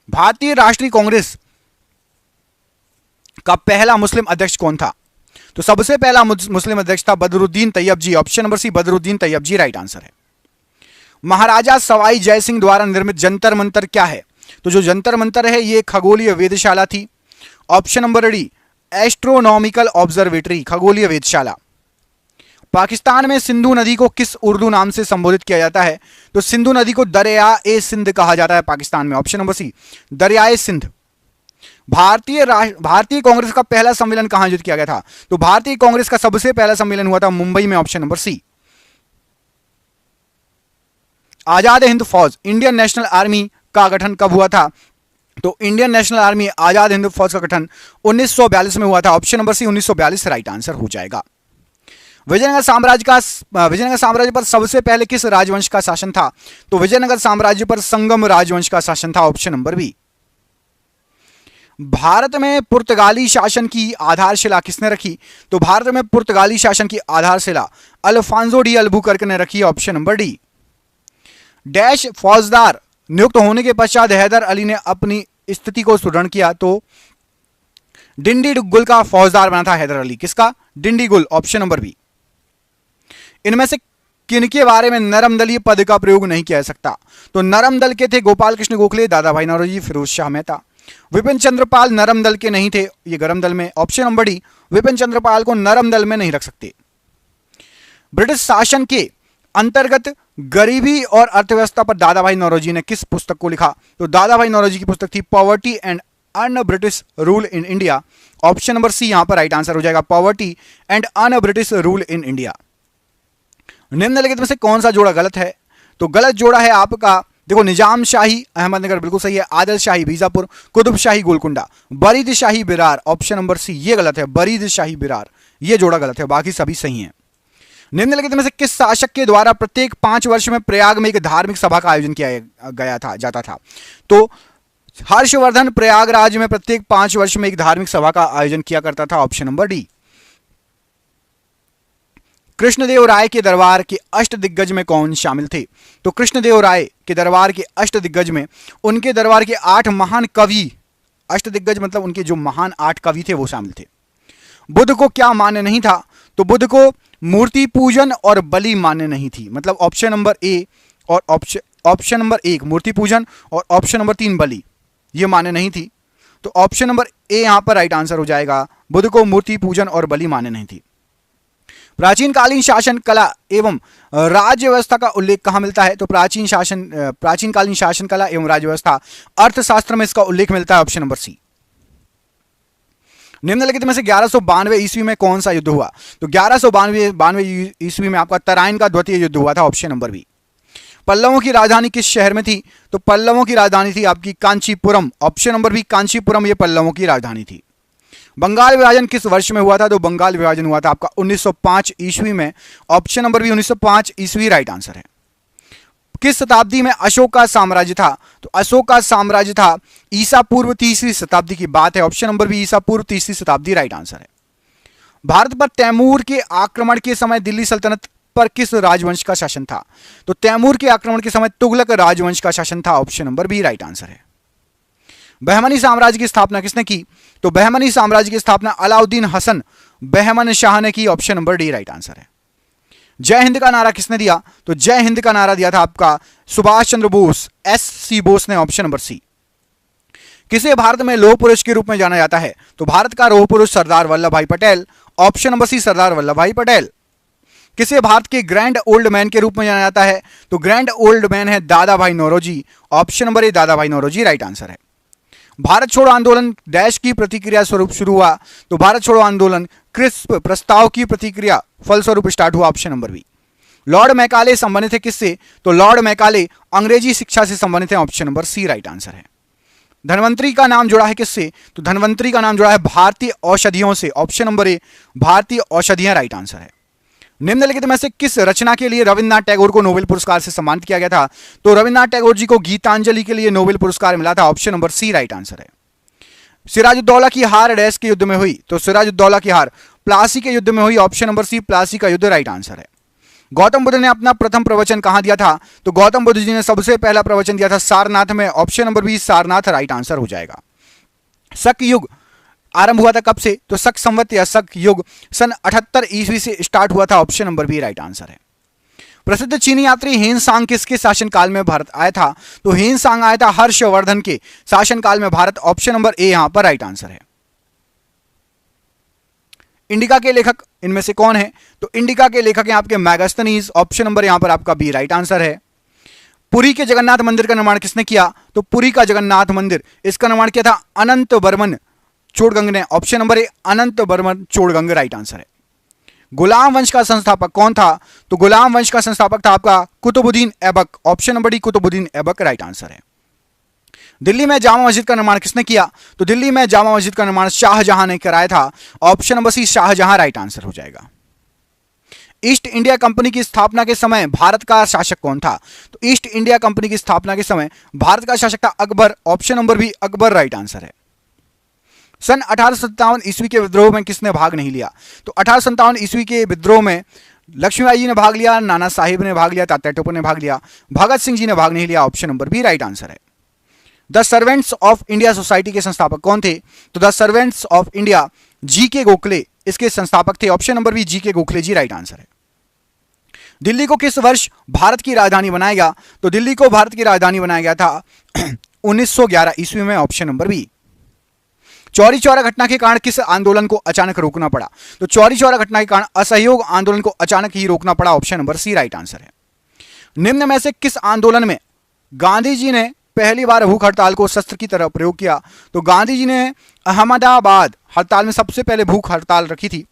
भारतीय राष्ट्रीय कांग्रेस का पहला मुस्लिम अध्यक्ष कौन था? तो सबसे पहला मुस्लिम अध्यक्ष था Badruddin Tyab ji, option number C Badruddin Tyab ji right answer है। महाराजा सवाई जयसिंह द्वारा निर्मित जंतर मंतर क्या है? तो जो जंतर मंतर है ये खगोलीय वेधशाला थी, option number D astronomical observatory, खगोलीय वेधशाला। पाकिस्तान में सिंधु नदी को किस उर्दू नाम से संबोधित किया जाता है? तो सिंधु नदी को दरियाए सिंध कहा जाता है पाकिस्तान में, ऑप्शन नंबर सी दरियाए सिंध। भारतीय कांग्रेस का पहला सम्मेलन कहां आयोजित किया गया था? तो भारतीय कांग्रेस का सबसे पहला सम्मेलन हुआ था मुंबई में, ऑप्शन नंबर सी। आजाद हिंद फौज इंडियन नेशनल आर्मी का गठन कब हुआ था? तो Indian National Army Azad Hind Fauj का गठन 1942 में हुआ था, option number C 1942 right answer हो जाएगा। विजयनगर साम्राज्य पर सबसे पहले किस राजवंश का शासन था? तो विजयनगर साम्राज्य पर संगम राजवंश का शासन था, ऑप्शन नंबर बी। भारत में पुर्तगाली शासन की आधारशिला किसने रखी? तो भारत में पुर्तगाली शासन की आधारशिला अल्फांसो डी अल्बुकर्क ने रखी, ऑप्शन नंबर डी। डैश फौजदार नियुक्त होने के पश्चात हैदर अली ने अपनी स्थिति को सुदृढ़ किया? तो डिंडी गुल का फौजदार बना था हैदर अली, किसका? डिंडी गुल, ऑप्शन नंबर बी। इनमें से किनके बारे में नरम दलीय पद का प्रयोग नहीं किया जा सकता? तो नरम दल के थे गोपाल कृष्ण गोखले, दादा भाई नौरोजी, फिरोज शाह मेहता। विपिन चंद्रपाल नरम दल के नहीं थे, ये गरम दल में, option number D, Vipin Chandrapal को नरम दल में नहीं रख सकते। ब्रिटिश शासन के अंतर्गत गरीबी और अर्थव्यवस्था पर दादा भाई नौरोजी ने किस पुस्तक को लिखा? तो दादा भाई नौरोजी की पुस्तक थी poverty and un-British rule in India, option number C यहां पर राइट आंसर हो जाएगा, poverty and un-British rule in India. निम्नलिखित में से कौन सा जोड़ा गलत है? तो गलत जोड़ा है आपका, देखो, निजाम शाही अहमदनगर बिल्कुल सही है, आदिल शाही बीजापुर, कुतुब शाही गोलकुंडा, बरीद शाही बिरार, ऑप्शन नंबर सी ये गलत है, बरीद शाही बिरार, ये जोड़ा गलत है, बाकी सभी सही हैं। निम्नलिखित में से किस शासक के द्वारा प्रत्येक 5 वर्ष में प्रयाग में एक धार्मिक सभा का आयोजन किया गया था जाता था? तो हर्षवर्धन प्रयागराज में प्रत्येक 5 वर्ष में एक धार्मिक सभा का आयोजन किया करता था, ऑप्शन नंबर डी। कृष्णदेव राय के दरबार के अष्टदिग्गज में कौन शामिल थे? तो कृष्णदेव राय के दरबार के अष्टदिग्गज में उनके दरबार के 8 महान कवि, अष्टदिग्गज मतलब उनके जो महान 8 कवि थे वो शामिल थे। बुद्ध को क्या मान्य नहीं था? तो बुद्ध को मूर्ति पूजन और बलि मान्य नहीं थी, मतलब ऑप्शन नंबर ए और ऑप्शन नंबर 1 मूर्ति पूजन और ऑप्शन नंबर 3 बलि, ये मान्य नहीं थी। तो ऑप्शन नंबर ए यहां पर राइट आंसर हो जाएगा, बुद्ध को मूर्ति पूजन और बलि मान्य नहीं थी। प्राचीन कालीन शासन कला एवं राज्य व्यवस्था का उल्लेख कहां मिलता है? तो प्राचीन कालीन शासन कला एवं राज्य व्यवस्था अर्थशास्त्र में इसका उल्लेख मिलता है, ऑप्शन नंबर सी। निम्नलिखित में से 1192 ईस्वी में कौन सा युद्ध हुआ? तो 1192 ईस्वी में आपका तराइन का द्वितीय युद्ध हुआ था, ऑप्शन नंबर बी। पल्लवों की राजधानी किस शहर में थी? तो पल्लवों की राजधानी थी आपकी Kanchipuram, option number B, Kanchipuram ये पल्लवों की राजधानी थी। बंगाल विभाजन किस वर्ष में हुआ था? तो बंगाल विभाजन हुआ था आपका 1905 ईस्वी में, ऑप्शन नंबर बी 1905 ईस्वी राइट आंसर है। किस शताब्दी में अशोक का साम्राज्य था? तो अशोक का साम्राज्य था ईसा पूर्व 3वीं शताब्दी की बात है, ऑप्शन नंबर बी ईसा पूर्व 3वीं शताब्दी राइट आंसर है। भारत पर तैमूर के आक्रमण के समय दिल्ली सल्तनत पर किस राजवंश का शासन था? तो तैमूर के आक्रमण के समय तुगलक राजवंश का शासन था, option number B right answer है। बहमनी साम्राज्य की स्थापना किसने की? तो बहमनी साम्राज्य की स्थापना अलाउद्दीन हसन बहमन शाह ने की, option number D right answer है। जय हिंद का नारा किसने दिया? तो जय हिंद का नारा दिया था आपका सुभाष चंद्र बोस, एस.सी. बोस ने, ऑप्शन नंबर सी। किसे भारत में लौह पुरुष के रूप में जाना जाता है? तो भारत का लौह पुरुष सरदार वल्लभ भाई पटेल, ऑप्शन नंबर सी सरदार वल्लभ भाई पटेल। किसे भारत के ग्रैंड ओल्ड मैन के रूप में जाना जाता है? तो ग्रैंड ओल्ड मैन है दादा भाई नौरोजी, ऑप्शन नंबर ए दादा भाई नौरोजी राइट आंसर है। भारत छोड़ो आंदोलन डैश की प्रतिक्रिया स्वरूप शुरू हुआ? तो भारत छोड़ो आंदोलन क्रिस्प प्रस्ताव की प्रतिक्रिया फलस्वरूप स्टार्ट हुआ, option number B. Lord Macaulay संबंधित है किससे? तो लॉर्ड मैकाले अंग्रेजी शिक्षा से संबंधित है, option number C right answer है। धन्वंतरी का नाम जुड़ा है किससे? तो धन्वंतरी का नाम जुड़ा है भारतीय औषधियों से, ऑप्शन नंबर ए भारतीय औषधियां राइट आंसर है। निम्नलिखित में से किस रचना के लिए रविन्द्रनाथ टैगोर को नोबेल पुरस्कार से सम्मानित किया गया था? तो रविन्द्रनाथ टैगोर जी को गीतांजलि के लिए नोबेल पुरस्कार मिला था, option number C right answer है। सिराजुद्दौला की हार डैश के युद्ध में हुई? तो सिराजुद्दौला की हार प्लासी के युद्ध में हुई, ऑप्शन नंबर सी प्लासी का युद्ध राइट आंसर है। गौतम बुद्ध ने अपना प्रथम प्रवचन कहां दिया था? तो गौतम बुद्ध जी ने सबसे पहला प्रवचन दिया था सारनाथ में, option number B Sarnath right answer हो जाएगा। शक युग आरंभ हुआ था कब से? तो शक संवत या शक युग सन 78 ईस्वी से स्टार्ट हुआ था, option number B right answer है। प्रसिद्ध चीनी यात्री हेनसांग किसके शासनकाल में भारत आया था? तो हेनसांग आया था हर्षवर्धन के शासनकाल में भारत, ऑप्शन नंबर ए यहां पर राइट आंसर है। इंडिका के लेखक इनमें से कौन है? तो इंडिका के लेखक हैं आपके मैगस्थनीज, ऑप्शन नंबर यहां पर आपका बी राइट आंसर है। पुरी के जगन्नाथ मंदिर का निर्माण किसने किया? तो पुरी का जगन्नाथ मंदिर इसका निर्माण किया था अनंत वर्मन चोड़गंग ने, option number A Anant Varman Chodaganga right answer है। गुलाम वंश का संस्थापक कौन था? तो गुलाम वंश का संस्थापक था आपका Qutbuddin Aibak, option number D Qutbuddin Aibak right answer है। दिल्ली में जामा मस्जिद का निर्माण किसने किया? तो दिल्ली में जामा मस्जिद का निर्माण शाहजहां ने कराया था, option number C Shah Jahan right answer हो जाएगा। ईस्ट इंडिया कंपनी की स्थापना के समय भारत का शासक कौन था? तो ईस्ट इंडिया कंपनी की स्थापना के समय भारत का शासक था Akbar, option number B Akbar right answer है। सन 1857 ईस्वी के विद्रोह में किसने भाग नहीं लिया? तो 1857 ईस्वी के विद्रोह में लक्ष्मीबाई जी ने भाग लिया, नाना साहिब ने भाग लिया, तात्या टोपे ने भाग लिया, भगत सिंह जी ने भाग नहीं लिया, option number B right answer है। The Servants of India Society के संस्थापक कौन थे? तो the Servants of India G K. Gokhale इसके संस्थापक थे। Option number B G K. Gokhale ji right answer है। दिल्ली को किस वर्ष भारत की राजधानी बनाया गया? तो दिल्ली को भारत की राजधानी बनाया गया था 1911 ईस्वी में। Option number B. Chauri Chaura घटना के कारण किस आंदोलन को अचानक रोकना पड़ा? तो चौरी चौरा घटना के कारण असहयोग आंदोलन को अचानक ही रोकना पड़ा। Option number C right answer है। निम्न में से किस आंदोलन में गांधी जी ने पहली बार भूख हड़ताल को शस्त्र की तरह प्रयोग किया? तो गांधी जी ने अहमदाबाद हड़ताल में सबसे पहले भूख हड़ताल रखी थी।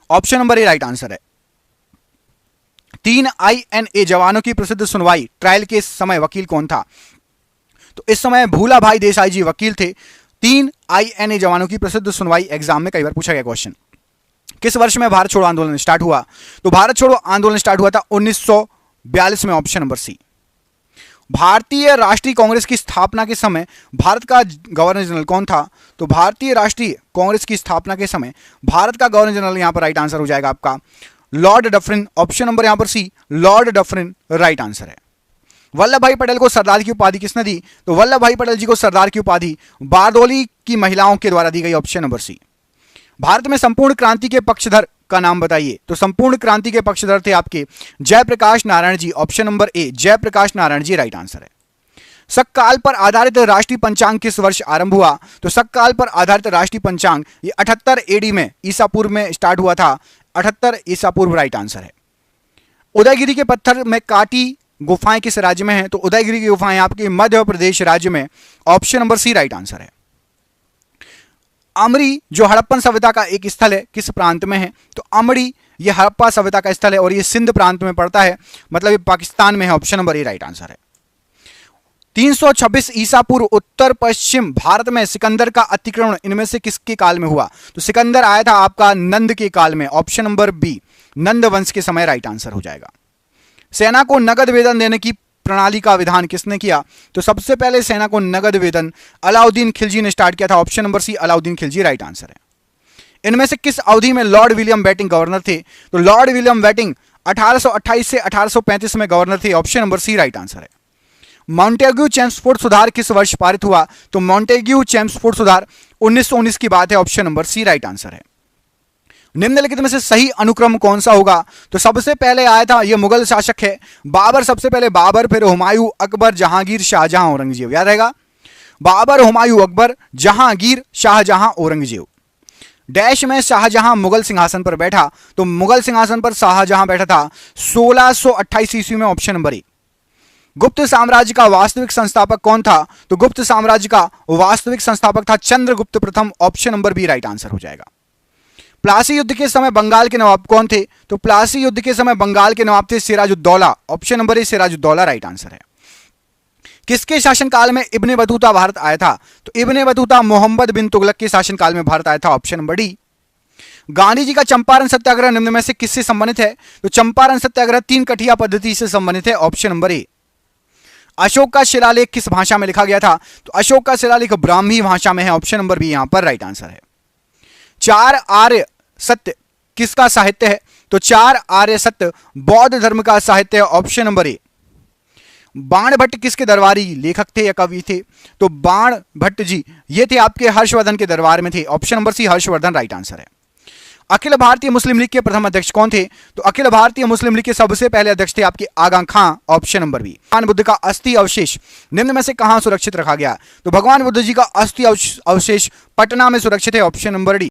Option number A right answer है। 3 INA जवानों की प्रसिद्ध सुनवाई ट्रायल के समय वकील कौन था? तो इस समय भूला भाई देसाई जी वकील थे। 3 INA जवानों की प्रसिद्ध सुनवाई एग्जाम में कई बार पूछा गया क्वेश्चन। किस वर्ष में भारत छोड़ो आंदोलन स्टार्ट हुआ? तो भारत छोड़ो आंदोलन स्टार्ट हुआ था 1942 में। Option number C. भारतीय राष्ट्रीय कांग्रेस की स्थापना के समय भारत का गवर्नर जनरल कौन था? तो भारतीय राष्ट्रीय कांग्रेस की स्थापना के समय भारत का गवर्नर जनरल यहां पर राइट आंसर हो जाएगा आपका लॉर्ड डफरिन। ऑप्शन नंबर यहां पर सी लॉर्ड डफरिन राइट आंसर है। वल्लभ भाई पटेल को सरदार की उपाधि किसने दी? तो वल्लभ भाई पटेल जी को सरदार की उपाधि बारदोली की महिलाओं के द्वारा दी गई। ऑप्शन नंबर सी। भारत में संपूर्ण क्रांति के पक्षधर का नाम बताइए? तो संपूर्ण क्रांति के पक्षधर थे आपके Jayaprakash Narayan ji. Option number A Jayaprakash Narayan ji right answer है। सककाल पर आधारित राष्ट्रीय पंचांग किस वर्ष आरंभ हुआ? तो सककाल पर आधारित राष्ट्रीय पंचांग ये 78 AD में ईसा पूर्व में स्टार्ट हुआ था। 78 ईसा पूर्व राइट आंसर है। उदयगिरी के पत्थर में काटी गुफाएं किस राज्य में हैं? तो उदयगिरी की गुफाएं आपके मध्य प्रदेश राज्य में। Option number C right answer है। अमरी जो हड़प्पन सभ्यता का एक स्थल है किस प्रांत में है? तो अमरी ये हड़प्पा सभ्यता का स्थल है और ये सिंध प्रांत में पड़ता है, मतलब ये पाकिस्तान में है। Option number A right answer है। 326 ईसा पूर्व उत्तर पश्चिम भारत में सिकंदर का अतिक्रमण इनमें से किसके काल में हुआ? तो सिकंदर आया था आपका नंद के काल में। ऑप्शन नंबर बी नंद वंश के समय राइट आंसर हो जाएगा। सेना को नगद वेतन देने की प्रणाली का विधान किसने किया? तो सबसे पहले सेना को नगद वेतन अलाउद्दीन खिलजी ने स्टार्ट किया था। Option number C Alauddin Khilji right answer है। इनमें से किस अवधि में लॉर्ड विलियम बेटिंग गवर्नर थे? तो लॉर्ड विलियम बेटिंग 1828 से 1835 में गवर्नर थे। Option number C right answer है। मॉन्टेग्यू चेम्सफोर्ड सुधार किस वर्ष पारित हुआ? तो मॉन्टेग्यू चेम्सफोर्ड सुधार 1919 की बात है। Option number C right answer है। निम्नलिखित में से सही अनुक्रम कौन सा होगा? तो सबसे पहले आया था, ये मुगल शासक है बाबर, सबसे पहले बाबर, फिर हुमायूं, अकबर, जहांगीर, शाहजहां, औरंगजेब। याद रहेगा, बाबर, हुमायूं, अकबर, जहांगीर, शाहजहां, औरंगजेब। डैश में शाहजहां मुगल सिंहासन पर बैठा, तो मुगल सिंहासन पर शाहजहां बैठा था 1628 ईस्वी में। ऑप्शन नंबर ए। गुप्त साम्राज्य का वास्तविक संस्थापक कौन था? तो गुप्त साम्राज्य का वास्तविक संस्थापक था चंद्रगुप्त प्रथम। Option number B right answer हो जाएगा। प्लासी युद्ध के समय बंगाल के नवाब कौन थे? तो प्लासी युद्ध के समय बंगाल के नवाब थे Sirajuddaulah. Option number A Sirajuddaulah right answer है। किसके शासनकाल में इब्ने बतूता भारत आया था? तो इब्ने बतूता मोहम्मद बिन तुगलक के शासनकाल में भारत आया था। Option number D. Gandhi ji का चंपारण सत्याग्रह निम्न में से किससे संबंधित है? तो चंपारण सत्याग्रह 3 कठिया पद्धति से संबंधित है। ऑप्शन नंबर ए। अशोक का शिलालेख किस भाषा में लिखा गया था? तो अशोक का शिलालेख ब्राह्मी भाषा में है। ऑप्शन नंबर बी यहां पर राइट आंसर है। 4 आर्य सत्य किसका साहित्य है? तो 4 आर्य सत्य बौद्ध धर्म का साहित्य है। ऑप्शन नंबर ए। बाण भट्ट किसके दरबारी लेखक थे या कवि थे? तो बाण भट्ट जी ये थे आपके हर्षवर्धन के दरबार में थे। Option number C Harshavardhana right answer है। अखिल भारतीय मुस्लिम लीग के प्रथम अध्यक्ष कौन थे? तो अखिल भारतीय मुस्लिम लीग के सबसे पहले अध्यक्ष थे आपके Aga Khan. Option number B. भगवान बुद्ध का अस्थि अवशेष निम्न में से कहां सुरक्षित रखा गया? तो भगवान बुद्ध जी का अस्थि अवशेष पटना में सुरक्षित है। Option number D.